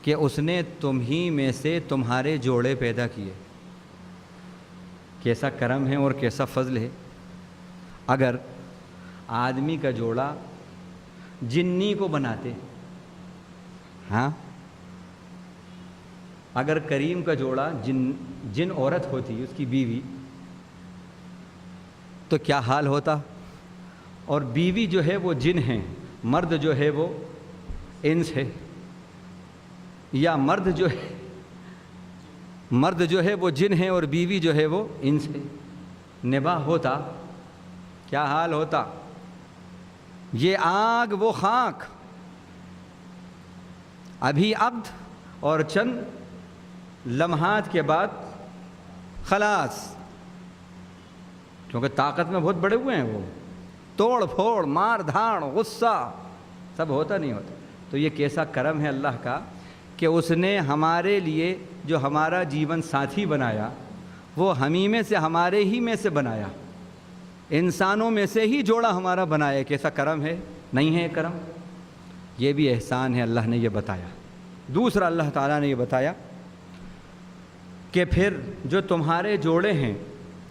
کہ اس نے تم ہی میں سے تمہارے جوڑے پیدا کیے۔ کیسا کرم ہے اور کیسا فضل ہے۔ اگر آدمی کا جوڑا جنی کو بناتے، ہاں، اگر کریم کا جوڑا جن عورت ہوتی اس کی بیوی، تو کیا حال ہوتا؟ اور بیوی جو ہے وہ جن ہیں، مرد جو ہے وہ انس ہے، یا مرد جو ہے وہ جن ہے اور بیوی جو ہے وہ انس ہے، نباہ ہوتا کیا حال ہوتا؟ یہ آگ وہ خاک، ابھی عقد اور چند لمحات کے بعد خلاص، کیونکہ طاقت میں بہت بڑے ہوئے ہیں، وہ توڑ پھوڑ مار دھاڑ غصہ سب ہوتا نہیں ہوتا۔ تو یہ کیسا کرم ہے اللہ کا کہ اس نے ہمارے لیے جو ہمارا جیون ساتھی بنایا وہ ہمیں میں سے، ہمارے ہی میں سے بنایا، انسانوں میں سے ہی جوڑا ہمارا بنایا۔ کیسا کرم ہے، نہیں ہے کرم؟ یہ بھی احسان ہے، اللہ نے یہ بتایا۔ دوسرا اللہ تعالیٰ نے یہ بتایا کہ پھر جو تمہارے جوڑے ہیں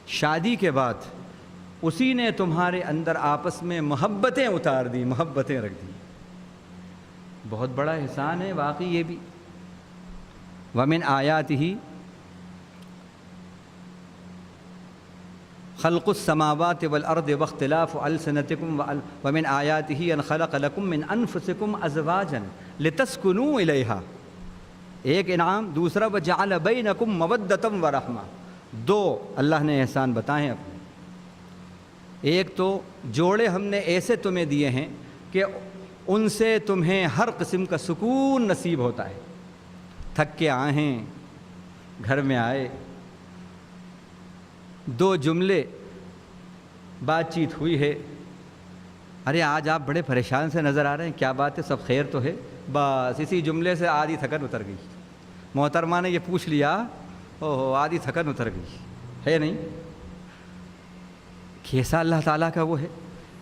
شادی کے بعد، اسی نے تمہارے اندر آپس میں محبتیں اتار دی، محبتیں رکھ دی۔ بہت بڑا احسان ہے واقعی یہ بھی۔ وَمِنْ آيَاتِهِ خلق السماوات والارض واختلاف السنتکم ومن آیاتہ ان خلق لکم من انفسکم ازواجا لتسکنوا الیہا، ایک انعام۔ دوسرا وجعل بینکم مودۃ ورحمہ۔ دو اللہ نے احسان بتائے اپنے۔ ایک تو جوڑے ہم نے ایسے تمہیں دیے ہیں کہ ان سے تمہیں ہر قسم کا سکون نصیب ہوتا ہے۔ تھک کے آئے ہیں، گھر میں آئے، دو جملے بات چیت ہوئی ہے، ارے آج آپ بڑے پریشان سے نظر آ رہے ہیں، کیا بات ہے، سب خیر تو ہے؟ بس اسی جملے سے آدھی تھکن اتر گئی۔ محترمہ نے یہ پوچھ لیا، اوہ آدھی تھکن اتر گئی ہے نہیں؟ کیسا اللہ تعالیٰ کا وہ ہے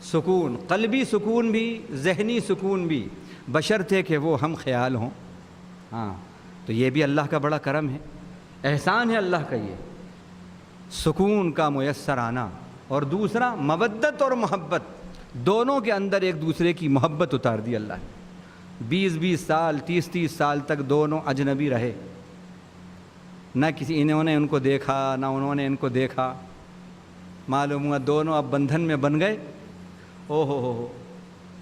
سکون، قلبی سکون بھی، ذہنی سکون بھی، بشرطے کہ وہ ہم خیال ہوں۔ ہاں، تو یہ بھی اللہ کا بڑا کرم ہے، احسان ہے اللہ کا یہ سکون کا میسر آنا۔ اور دوسرا مودت اور محبت، دونوں کے اندر ایک دوسرے کی محبت اتار دی اللہ نے۔ 20 سال 30 سال تک دونوں اجنبی رہے، نہ کسی انہوں نے ان کو دیکھا نہ انہوں نے ان کو دیکھا، معلوم ہوا دونوں اب بندھن میں بن گئے۔ او ہو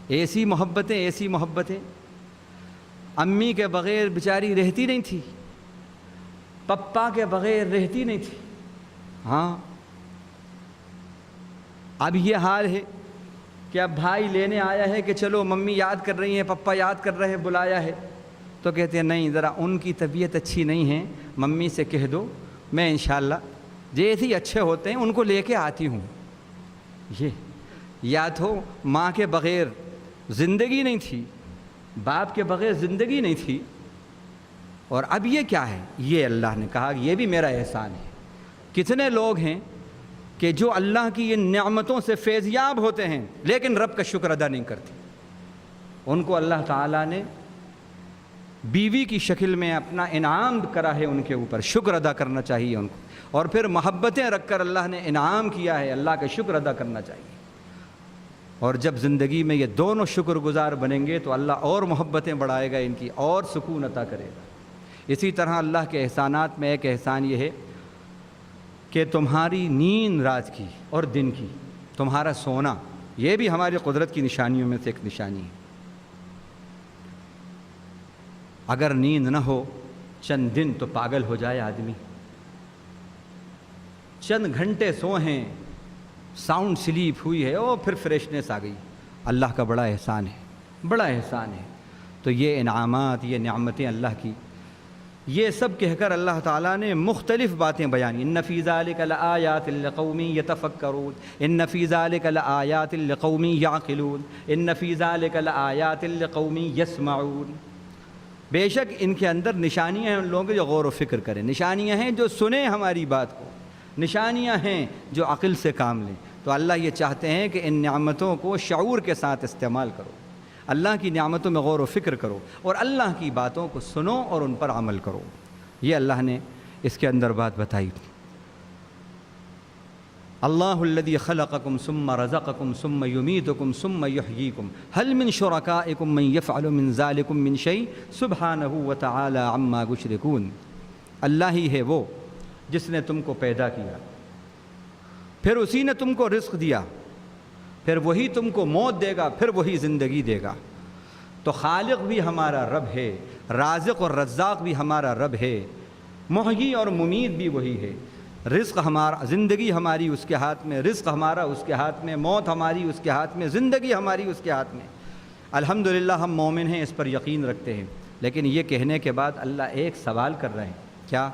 ایسی محبتیں، ایسی محبتیں۔ امی کے بغیر بیچاری رہتی نہیں تھی، پپا کے بغیر رہتی نہیں تھی۔ ہاں، اب یہ حال ہے کہ اب بھائی لینے آیا ہے کہ چلو ممی یاد کر رہی ہیں، پپا یاد کر رہے ہیں، بلایا ہے، تو کہتے ہیں نہیں، ذرا ان کی طبیعت اچھی نہیں ہے، ممی سے کہہ دو میں انشاءاللہ جیسے ہی اچھے ہوتے ہیں ان کو لے کے آتی ہوں۔ یہ یا تو ماں کے بغیر زندگی نہیں تھی، باپ کے بغیر زندگی نہیں تھی، اور اب یہ کیا ہے؟ یہ اللہ نے کہا یہ بھی میرا احسان ہے۔ کتنے لوگ ہیں کہ جو اللہ کی ان نعمتوں سے فیضیاب ہوتے ہیں لیکن رب کا شکر ادا نہیں کرتے۔ ان کو اللہ تعالیٰ نے بیوی کی شکل میں اپنا انعام کرا ہے، ان کے اوپر شکر ادا کرنا چاہیے ان کو، اور پھر محبتیں رکھ کر اللہ نے انعام کیا ہے، اللہ کا شکر ادا کرنا چاہیے۔ اور جب زندگی میں یہ دونوں شکر گزار بنیں گے تو اللہ اور محبتیں بڑھائے گا ان کی، اور سکون عطا کرے گا۔ اسی طرح اللہ کے احسانات میں ایک احسان یہ ہے کہ تمہاری نیند رات کی اور دن کی، تمہارا سونا، یہ بھی ہماری قدرت کی نشانیوں میں سے ایک نشانی ہے۔ اگر نیند نہ ہو چند دن تو پاگل ہو جائے آدمی، چند گھنٹے سوئے ہیں، ساؤنڈ سلیپ ہوئی ہے، او پھر فریشنس آ گئی۔ اللہ کا بڑا احسان ہے، بڑا احسان ہے۔ تو یہ انعامات، یہ نعمتیں اللہ کی، یہ سب کہہ کر اللہ تعالیٰ نے مختلف باتیں بیانی۔ ان فی ذلک لآیات لقوم یتفکرون، ان فی ذلک لآیات لقوم یعقلون، ان فی ذلک لآیات لقوم یسمعون۔ بے شک ان کے اندر نشانیاں ہیں ان لوگوں کے جو غور و فکر کریں، نشانیاں ہیں جو سنیں ہماری بات کو، نشانیاں ہیں جو عقل سے کام لیں۔ تو اللہ یہ چاہتے ہیں کہ ان نعمتوں کو شعور کے ساتھ استعمال کرو، اللہ کی نعمتوں میں غور و فکر کرو، اور اللہ کی باتوں کو سنو اور ان پر عمل کرو۔ یہ اللہ نے اس کے اندر بات بتائی۔ اللہ الذی خلقکم ثم رزقکم ثم یمیتکم ثم یحییکم هل من شرکائکم من یفعل من ذلکم من شیء سبحانہ وتعالی عما یشرکون۔ اللہ ہی ہے وہ جس نے تم کو پیدا کیا، پھر اسی نے تم کو رزق دیا، پھر وہی تم کو موت دے گا، پھر وہی زندگی دے گا۔ تو خالق بھی ہمارا رب ہے، رازق اور رزاق بھی ہمارا رب ہے، محیی اور ممیت بھی وہی ہے۔ رزق ہمارا، زندگی ہماری اس کے ہاتھ میں، رزق ہمارا اس کے ہاتھ میں، موت ہماری اس کے ہاتھ میں، زندگی ہماری اس کے ہاتھ میں۔ الحمدللہ ہم مومن ہیں، اس پر یقین رکھتے ہیں، لیکن یہ کہنے کے بعد اللہ ایک سوال کر رہے ہیں، کیا؟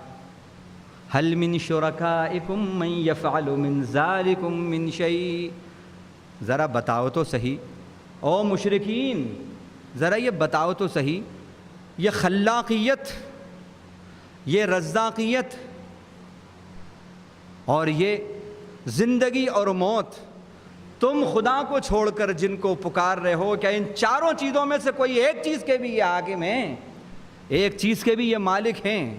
هل من شرکائکم من یفعل من ذلکم من شیء۔ ذرا بتاؤ تو صحیح او مشرکین، ذرا یہ بتاؤ تو صحیح، یہ خلاقیت، یہ رزاقیت اور یہ زندگی اور موت، تم خدا کو چھوڑ کر جن کو پکار رہے ہو، کیا ان چاروں چیزوں میں سے کوئی ایک چیز کے بھی یہ حاکم ہیں، ایک چیز کے بھی یہ مالک ہیں؟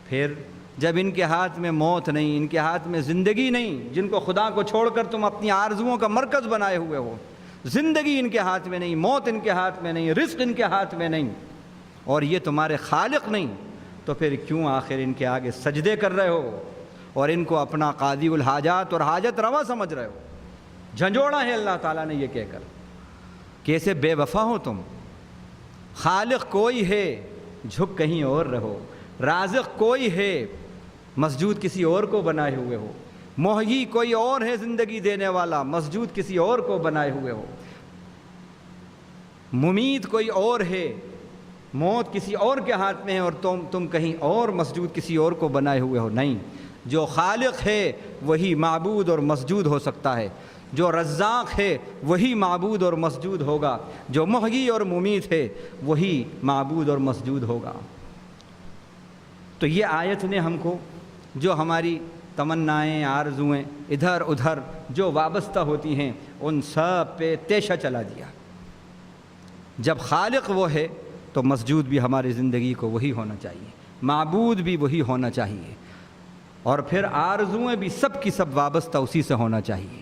پھر جب ان کے ہاتھ میں موت نہیں، ان کے ہاتھ میں زندگی نہیں، جن کو خدا کو چھوڑ کر تم اپنی آرزوؤں کا مرکز بنائے ہوئے ہو، زندگی ان کے ہاتھ میں نہیں، موت ان کے ہاتھ میں نہیں، رزق ان کے ہاتھ میں نہیں، اور یہ تمہارے خالق نہیں، تو پھر کیوں آخر ان کے آگے سجدے کر رہے ہو اور ان کو اپنا قاضی الحاجات اور حاجت روا سمجھ رہے ہو؟ جھنجھوڑا ہے اللہ تعالیٰ نے یہ کہہ کر، کیسے بے وفا ہو تم۔ خالق کوئی ہے، جھک کہیں اور رہو، رازق کوئی ہے، مسجود کسی اور کو بنائے ہوئے ہو، محیی کوئی اور ہے زندگی دینے والا، مسجود کسی اور کو بنائے ہوئے ہو، ممیت کوئی اور ہے، موت کسی اور کے ہاتھ میں ہے، اور تم کہیں اور مسجود کسی اور کو بنائے ہوئے ہو۔ نہیں، جو خالق ہے وہی معبود اور مسجود ہو سکتا ہے، جو رزاق ہے وہی معبود اور مسجود ہوگا، جو محیی اور ممیت ہے وہی معبود اور مسجود ہوگا۔ تو یہ آیت نے ہم کو جو ہماری تمنائیں، آرزوئیں ادھر ادھر جو وابستہ ہوتی ہیں، ان سب پہ تیشہ چلا دیا۔ جب خالق وہ ہے تو مسجود بھی ہماری زندگی کو وہی ہونا چاہیے، معبود بھی وہی ہونا چاہیے، اور پھر آرزوئیں بھی سب کی سب وابستہ اسی سے ہونا چاہیے۔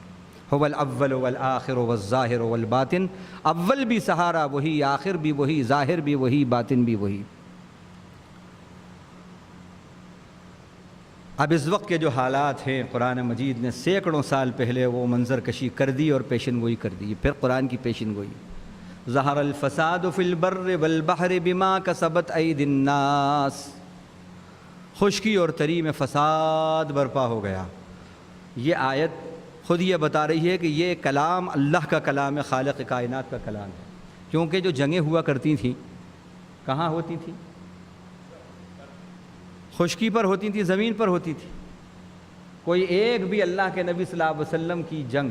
هو الاول والآخر والظاہر والباطن، اول بھی سہارا وہی، آخر بھی وہی، ظاہر بھی وہی، باطن بھی وہی۔ اب اس وقت کے جو حالات ہیں، قرآن مجید نے سینکڑوں سال پہلے وہ منظر کشی کر دی اور پیشن گوئی کر دی۔ پھر قرآن کی پیشن گوئی، ظہر الفساد فی البر والبحر بما کسبت ایدی الناس، خشکی اور تری میں فساد برپا ہو گیا۔ یہ آیت خود یہ بتا رہی ہے کہ یہ کلام اللہ کا کلام ہے، خالق کائنات کا کلام ہے، کیونکہ جو جنگیں ہوا کرتی تھیں کہاں ہوتی تھیں؟ خشکی پر ہوتی تھی، زمین پر ہوتی تھی۔ کوئی ایک بھی اللہ کے نبی صلی اللہ علیہ وسلم کی جنگ،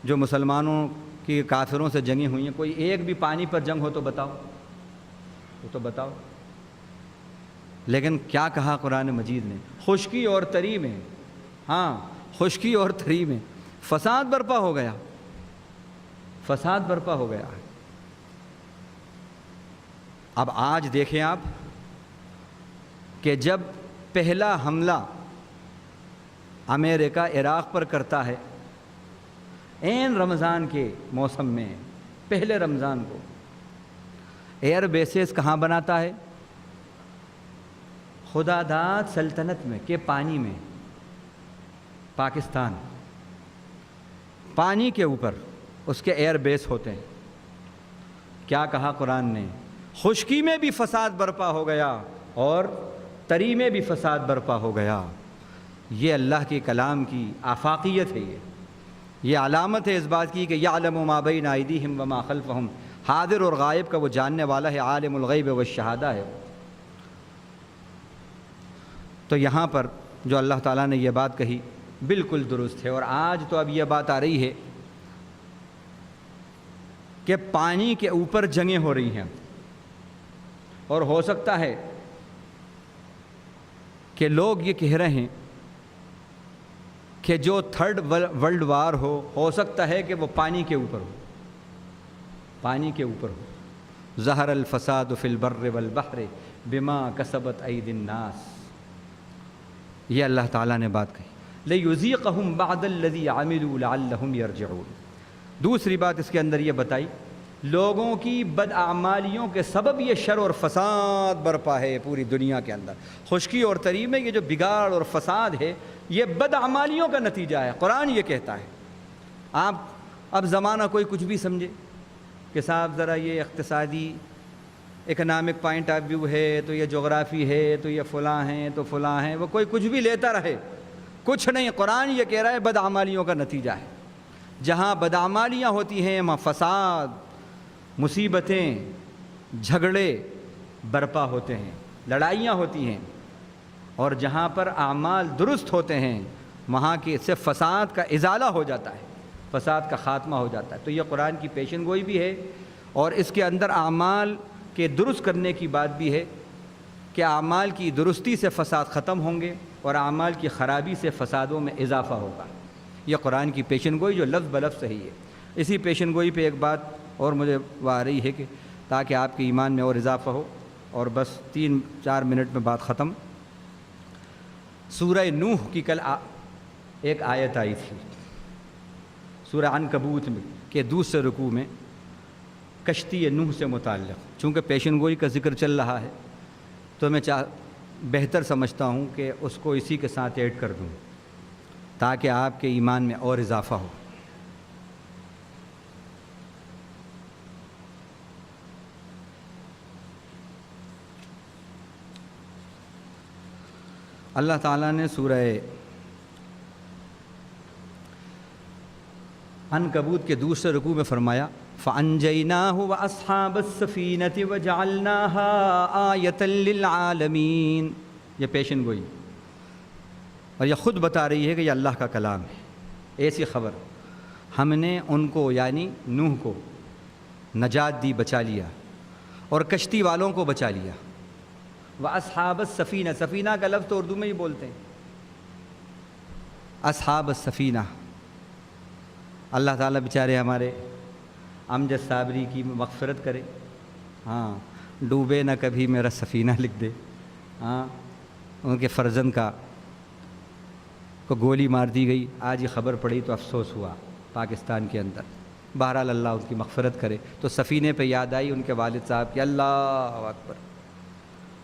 جو مسلمانوں کی کافروں سے جنگیں ہوئی ہیں، کوئی ایک بھی پانی پر جنگ ہو تو بتاؤ، وہ تو بتاؤ۔ لیکن کیا کہا قرآن مجید نے؟ خشکی اور تری میں، ہاں خشکی اور تری میں فساد برپا ہو گیا، فساد برپا ہو گیا۔ اب آج دیکھیں آپ کہ جب پہلا حملہ امریکہ عراق پر کرتا ہے، عین رمضان کے موسم میں، پہلے رمضان کو ایئر بیسز کہاں بناتا ہے؟ خدا داد سلطنت میں کہ پانی میں، پاکستان پانی کے اوپر اس کے ایئر بیس ہوتے ہیں۔ کیا کہا قرآن نے؟ خشکی میں بھی فساد برپا ہو گیا اور تری میں بھی فساد برپا ہو گیا۔ یہ اللہ کے کلام کی آفاقیت ہے، یہ علامت ہے اس بات کی کہ یعلم ما بین ایدیہم وما خلفہم، حاضر اور غائب کا وہ جاننے والا ہے، عالم الغیب والشہادہ ہے۔ تو یہاں پر جو اللہ تعالیٰ نے یہ بات کہی بالکل درست ہے، اور آج تو اب یہ بات آ رہی ہے کہ پانی کے اوپر جنگیں ہو رہی ہیں، اور ہو سکتا ہے کہ لوگ یہ کہہ رہے ہیں کہ جو تھرڈ ورلڈ وار ہو سکتا ہے کہ وہ پانی کے اوپر ہو، پانی کے اوپر ہو۔ ظہر الفساد فی البر والبحر بما کسبت ایدی الناس، یہ اللہ تعالیٰ نے بات کہی، لیذیقہم بعد الذی عملوا لعلہم یرجعون۔ دوسری بات اس کے اندر یہ بتائی، لوگوں کی بداعمالیوں کے سبب یہ شر اور فساد برپا ہے پوری دنیا کے اندر۔ خشکی اور تری میں یہ جو بگاڑ اور فساد ہے یہ بداعمالیوں کا نتیجہ ہے، قرآن یہ کہتا ہے۔ آپ اب زمانہ کوئی کچھ بھی سمجھے کہ صاحب ذرا یہ اقتصادی اکنامک پوائنٹ آف ویو ہے، تو یہ جغرافی ہے، تو یہ فلاں ہیں، تو فلاں ہیں، وہ کوئی کچھ بھی لیتا رہے، کچھ نہیں۔ قرآن یہ کہہ رہا ہے بداعمالیوں کا نتیجہ ہے۔ جہاں بداعمالیاں ہوتی ہیں وہاں فساد، مصیبتیں، جھگڑے برپا ہوتے ہیں، لڑائیاں ہوتی ہیں، اور جہاں پر اعمال درست ہوتے ہیں وہاں کی سے فساد کا ازالہ ہو جاتا ہے، فساد کا خاتمہ ہو جاتا ہے۔ تو یہ قرآن کی پیشن گوئی بھی ہے، اور اس کے اندر اعمال کے درست کرنے کی بات بھی ہے کہ اعمال کی درستی سے فساد ختم ہوں گے اور اعمال کی خرابی سے فسادوں میں اضافہ ہوگا۔ یہ قرآن کی پیشن گوئی جو لفظ بلفظ صحیح ہے۔ اسی پیشن گوئی پہ ایک بات اور مجھے وہ آ رہی ہے کہ تاکہ آپ کے ایمان میں اور اضافہ ہو، اور بس 3-4 منٹ میں بات ختم۔ سورہ نوح کی کل ایک آیت آئی تھی سورہ عنکبوت میں کہ دوسرے رکوع میں کشتی نوح سے متعلق، چونکہ پیشن گوئی کا ذکر چل رہا ہے تو میں بہتر سمجھتا ہوں کہ اس کو اسی کے ساتھ ایڈ کر دوں تاکہ آپ کے ایمان میں اور اضافہ ہو۔ اللہ تعالیٰ نے سورہ عنکبوت کے دوسرے رکوع میں فرمایا فَأَنْجَيْنَاهُ وَأَصْحَابَ السَّفِينَةِ وَجَعَلْنَاهَا آیَةً لِلْعَالَمِينَ۔ یہ پیشن گوئی، اور یہ خود بتا رہی ہے کہ یہ اللہ کا کلام ہے۔ ایسی خبر، ہم نے ان کو یعنی نوح کو نجات دی، بچا لیا، اور کشتی والوں کو بچا لیا۔ وَأَصْحَابَ السَّفِينَةِ، سفینہ کا لفظ تو اردو میں ہی بولتے ہیں، اصحاب السفینہ۔ اللہ تعالیٰ بیچارے ہمارے امجد صابری کی مغفرت کرے، ہاں، ڈوبے نہ کبھی میرا سفینہ لکھ دے۔ ہاں، ان کے فرزند کو گولی مار دی گئی، آج یہ خبر پڑی تو افسوس ہوا پاکستان کے اندر۔ بہرحال اللہ ان کی مغفرت کرے۔ تو سفینے پہ یاد آئی ان کے والد صاحب کی، اللہ اکبر،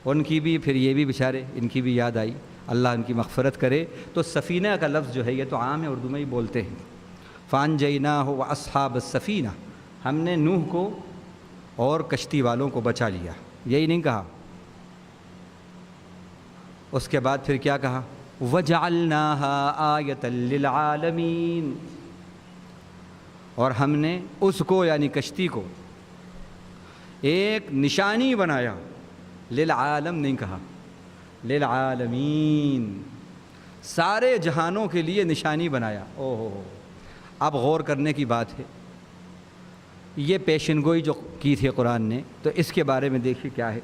ان کی بھی، پھر یہ بھی بیچارے، ان کی بھی یاد آئی، اللہ ان کی مغفرت کرے۔ تو سفینہ کا لفظ جو ہے یہ تو عام ہے، اردو میں ہی بولتے ہیں۔ فَأَنْجَيْنَاهُ وَأَصْحَابَ السَّفِينَةِ، ہم نے نوح کو اور کشتی والوں کو بچا لیا، یہی نہیں کہا۔ اس کے بعد پھر کیا کہا؟ وَجَعَلْنَاهَا آیَةً لِلْعَالَمِينَ، اور ہم نے اس کو یعنی کشتی کو ایک نشانی بنایا۔ للعالم نہیں کہا، للعالمین، سارے جہانوں کے لیے نشانی بنایا۔ او ہو، اب غور کرنے کی بات ہے، یہ پیشن گوئی جو کی تھی قرآن نے، تو اس کے بارے میں دیکھیے کیا ہے۔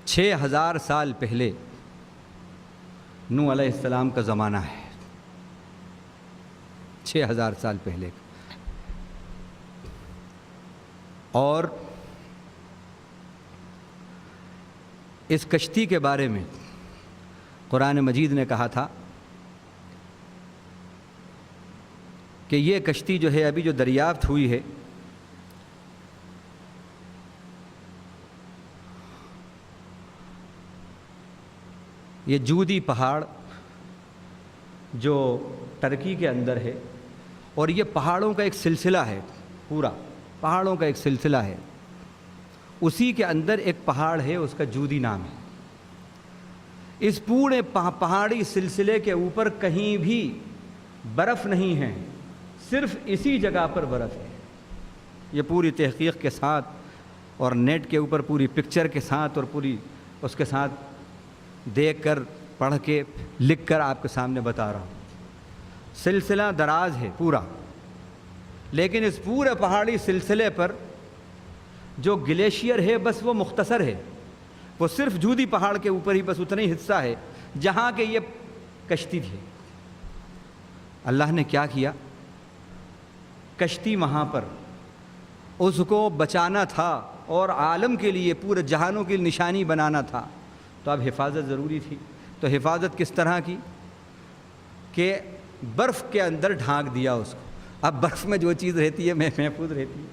6000 سال پہلے نوح علیہ السلام کا زمانہ ہے، 6000 سال پہلے، اور اس کشتی کے بارے میں قرآن مجید نے کہا تھا کہ یہ کشتی جو ہے ابھی جو دریافت ہوئی ہے یہ جودی پہاڑ جو ترکی کے اندر ہے، اور یہ پہاڑوں کا ایک سلسلہ ہے، پورا پہاڑوں کا ایک سلسلہ ہے، اسی کے اندر ایک پہاڑ ہے، اس کا جودی نام ہے۔ اس پورے پہاڑی سلسلے کے اوپر کہیں بھی برف نہیں ہے، صرف اسی جگہ پر برف ہے۔ یہ پوری تحقیق کے ساتھ اور نیٹ کے اوپر پوری پکچر کے ساتھ اور پوری اس کے ساتھ دیکھ کر پڑھ کے لکھ کر آپ کے سامنے بتا رہا ہوں۔ سلسلہ دراز ہے پورا، لیکن اس پورے پہاڑی سلسلے پر جو گلیشیئر ہے بس وہ مختصر ہے، وہ صرف جودی پہاڑ کے اوپر ہی بس اتنا ہی حصہ ہے جہاں کہ یہ کشتی تھی۔ اللہ نے کیا کیا، کشتی وہاں پر اس کو بچانا تھا اور عالم کے لیے پورے جہانوں کی نشانی بنانا تھا، تو اب حفاظت ضروری تھی۔ تو حفاظت کس طرح کی کہ برف کے اندر ڈھانک دیا اس کو۔ اب برف میں جو چیز رہتی ہے محفوظ رہتی ہے۔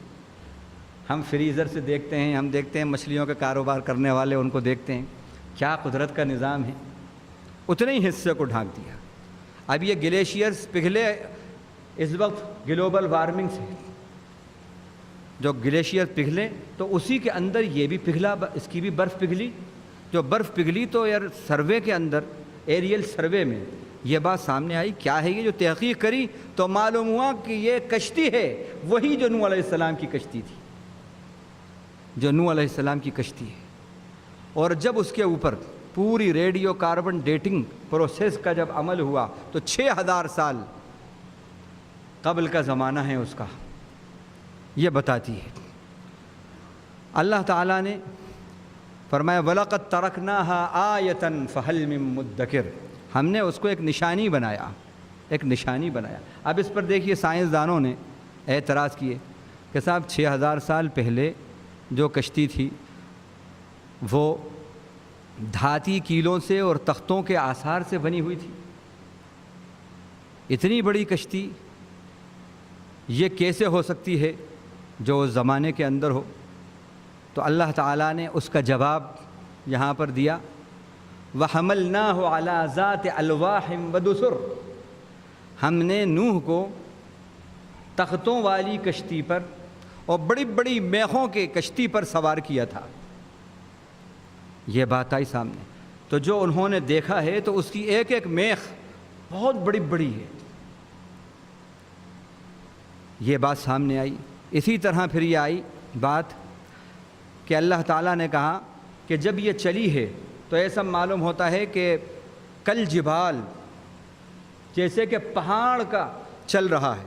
ہم فریزر سے دیکھتے ہیں، ہم دیکھتے ہیں مچھلیوں کا کاروبار کرنے والے ان کو دیکھتے ہیں، کیا قدرت کا نظام ہے، اتنے ہی حصے کو ڈھانک دیا۔ اب یہ گلیشیئرز پگھلے اس وقت گلوبل وارمنگ سے، جو گلیشیئر پگھلے تو اسی کے اندر یہ بھی پگھلا، اس کی بھی برف پگھلی۔ جو برف پگھلی تو یار سروے کے اندر، ایریل سروے میں یہ بات سامنے آئی، کیا ہے یہ جو تحقیق کری تو معلوم ہوا کہ یہ کشتی ہے، وہی جو نوح علیہ السلام کی کشتی تھی، جو نوح علیہ السلام کی کشتی ہے۔ اور جب اس کے اوپر پوری ریڈیو کاربن ڈیٹنگ پروسیس کا جب عمل ہوا تو 6000 سال قبل کا زمانہ ہے اس کا، یہ بتاتی ہے۔ اللہ تعالیٰ نے فرمایا وَلَقَدْ تَرَكْنَاهَا آیَةً فَهَلْ مِن مُدَّکِرٍ، ہم نے اس کو ایک نشانی بنایا، ایک نشانی بنایا۔ اب اس پر دیکھیے سائنسدانوں نے اعتراض کیے کہ صاحب 6000 سال پہلے جو کشتی تھی وہ دھاتی کیلوں سے اور تختوں کے آثار سے بنی ہوئی تھی، اتنی بڑی کشتی یہ کیسے ہو سکتی ہے جو اس زمانے کے اندر ہو؟ تو اللہ تعالیٰ نے اس کا جواب یہاں پر دیا، وَحَمَلْنَاهُ عَلَى ذَاتِ أَلْوَاحٍ وَدُسُرٍ، ہم نے نوح کو تختوں والی کشتی پر اور بڑی بڑی میخوں کے کشتی پر سوار کیا تھا۔ یہ بات آئی سامنے، تو جو انہوں نے دیکھا ہے تو اس کی ایک ایک میخ بہت بڑی بڑی ہے، یہ بات سامنے آئی۔ اسی طرح پھر یہ آئی بات کہ اللہ تعالیٰ نے کہا کہ جب یہ چلی ہے تو ایسا معلوم ہوتا ہے کہ کل جبال، جیسے کہ پہاڑ کا چل رہا ہے،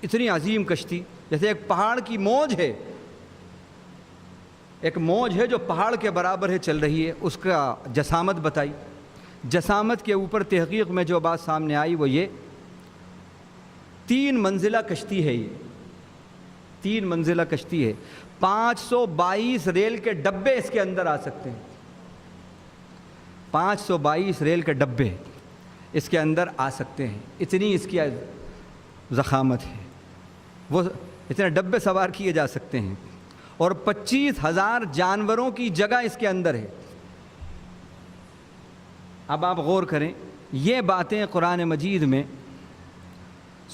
اتنی عظیم کشتی، جیسے ایک پہاڑ کی موج ہے، ایک موج ہے جو پہاڑ کے برابر ہے چل رہی ہے، اس کا جسامت بتائی۔ جسامت کے اوپر تحقیق میں جو بات سامنے آئی وہ یہ 3 منزلہ کشتی ہے، یہ 3 منزلہ کشتی ہے، 522 ریل کے ڈبے اس کے اندر آ سکتے ہیں، 522 ریل کے ڈبے اس کے اندر آ سکتے ہیں، اتنی اس کی ضخامت ہے، وہ اتنے ڈبے سوار کیے جا سکتے ہیں، اور 25,000 جانوروں کی جگہ اس کے اندر ہے۔ اب آپ غور کریں، یہ باتیں قرآن مجید میں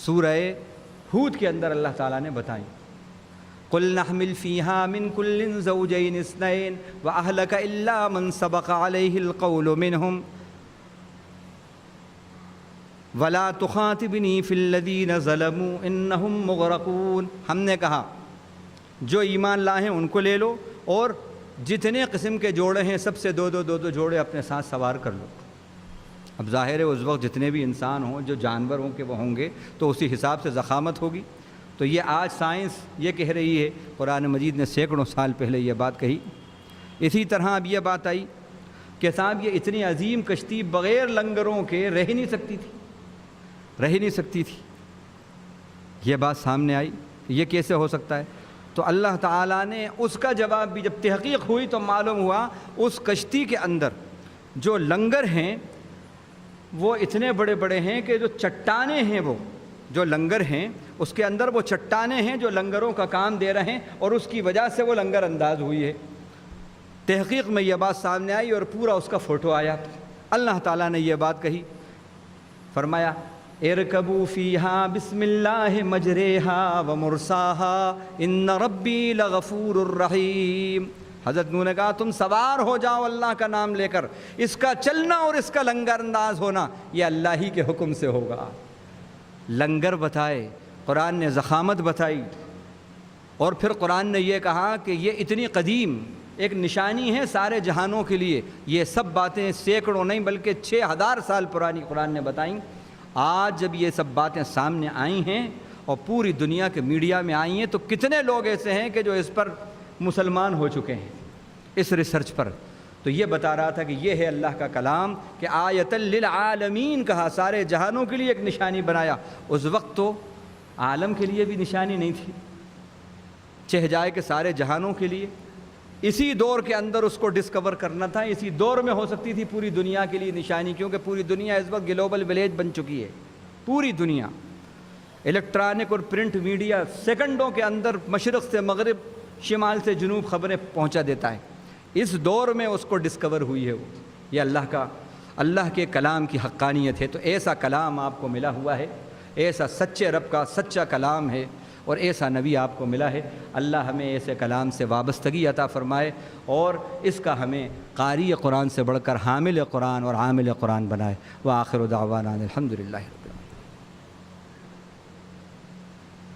سورہ ہود کے اندر اللہ تعالیٰ نے بتائیں، قُلْ نَحْمِلْ فِيهَا مِنْ كُلٍّ زَوْجَيْنِ اثْنَيْنِ وَأَهْلَكَ إِلَّا مَنْ سَبَقَ عَلَيْهِ الْقَوْلُ مِنْهُمْ وَلَا تُخَاطِبْنِي فِي الَّذِينَ ظَلَمُوا إِنَّهُمْ مُغْرَقُونَ، ہم نے کہا جو ایمان لائے ہیں ان کو لے لو، اور جتنے قسم کے جوڑے ہیں سب سے 2 جوڑے اپنے ساتھ سوار کر لو۔ اب ظاہر ہے اس وقت جتنے بھی انسان ہوں، جو جانور ہوں کہ وہ ہوں گے تو اسی حساب سے ضخامت ہوگی۔ تو یہ آج سائنس یہ کہہ رہی ہے، قرآن مجید نے سینکڑوں سال پہلے یہ بات کہی۔ اسی طرح اب یہ بات آئی کہ صاحب یہ اتنی عظیم کشتی بغیر لنگروں کے رہ ہی نہیں سکتی تھی، رہ ہی نہیں سکتی تھی، یہ بات سامنے آئی، یہ کیسے ہو سکتا ہے؟ تو اللہ تعالیٰ نے اس کا جواب بھی، جب تحقیق ہوئی تو معلوم ہوا اس کشتی کے اندر جو لنگر ہیں وہ اتنے بڑے بڑے ہیں کہ جو چٹانیں ہیں وہ جو لنگر ہیں اس کے اندر وہ چٹانیں ہیں جو لنگروں کا کام دے رہے ہیں اور اس کی وجہ سے وہ لنگر انداز ہوئی ہے۔ تحقیق میں یہ بات سامنے آئی اور پورا اس کا فوٹو آیا۔ اللہ تعالیٰ نے یہ بات کہی، فرمایا ارکبوا فیہا بسم اللہ مجریہا ومرساہا ان ربی لغفور الرحیم۔ حضرت نوح نے کہا تم سوار ہو جاؤ اللہ کا نام لے کر، اس کا چلنا اور اس کا لنگر انداز ہونا یہ اللہ ہی کے حکم سے ہوگا۔ لنگر بتائے، قرآن نے ضخامت بتائی، اور پھر قرآن نے یہ کہا کہ یہ اتنی قدیم ایک نشانی ہے سارے جہانوں کے لیے۔ یہ سب باتیں سینکڑوں نہیں بلکہ 6000 سال پرانی قرآن نے بتائیں۔ آج جب یہ سب باتیں سامنے آئی ہیں اور پوری دنیا کے میڈیا میں آئی ہیں تو کتنے لوگ ایسے ہیں کہ جو اس پر مسلمان ہو چکے ہیں اس ریسرچ پر۔ تو یہ بتا رہا تھا کہ یہ ہے اللہ کا کلام کہ آیۃ للعالمین کہا، سارے جہانوں کے لیے ایک نشانی بنایا۔ اس وقت تو عالم کے لیے بھی نشانی نہیں تھی، چہ جائے کہ سارے جہانوں کے لیے۔ اسی دور کے اندر اس کو ڈسکور کرنا تھا، اسی دور میں ہو سکتی تھی پوری دنیا کے لیے نشانی، کیونکہ پوری دنیا اس وقت گلوبل ولیج بن چکی ہے۔ پوری دنیا الیکٹرانک اور پرنٹ میڈیا سیکنڈوں کے اندر مشرق سے مغرب، شمال سے جنوب خبریں پہنچا دیتا ہے۔ اس دور میں اس کو ڈسکور ہوئی ہے وہ۔ یہ اللہ کے کلام کی حقانیت ہے۔ تو ایسا کلام آپ کو ملا ہوا ہے، ایسا سچے رب کا سچا کلام ہے اور ایسا نبی آپ کو ملا ہے۔ اللہ ہمیں ایسے کلام سے وابستگی عطا فرمائے اور اس کا ہمیں قاری قرآن سے بڑھ کر حامل قرآن اور عامل قرآن بنائے۔ وآخر دعوانا الحمدللہ۔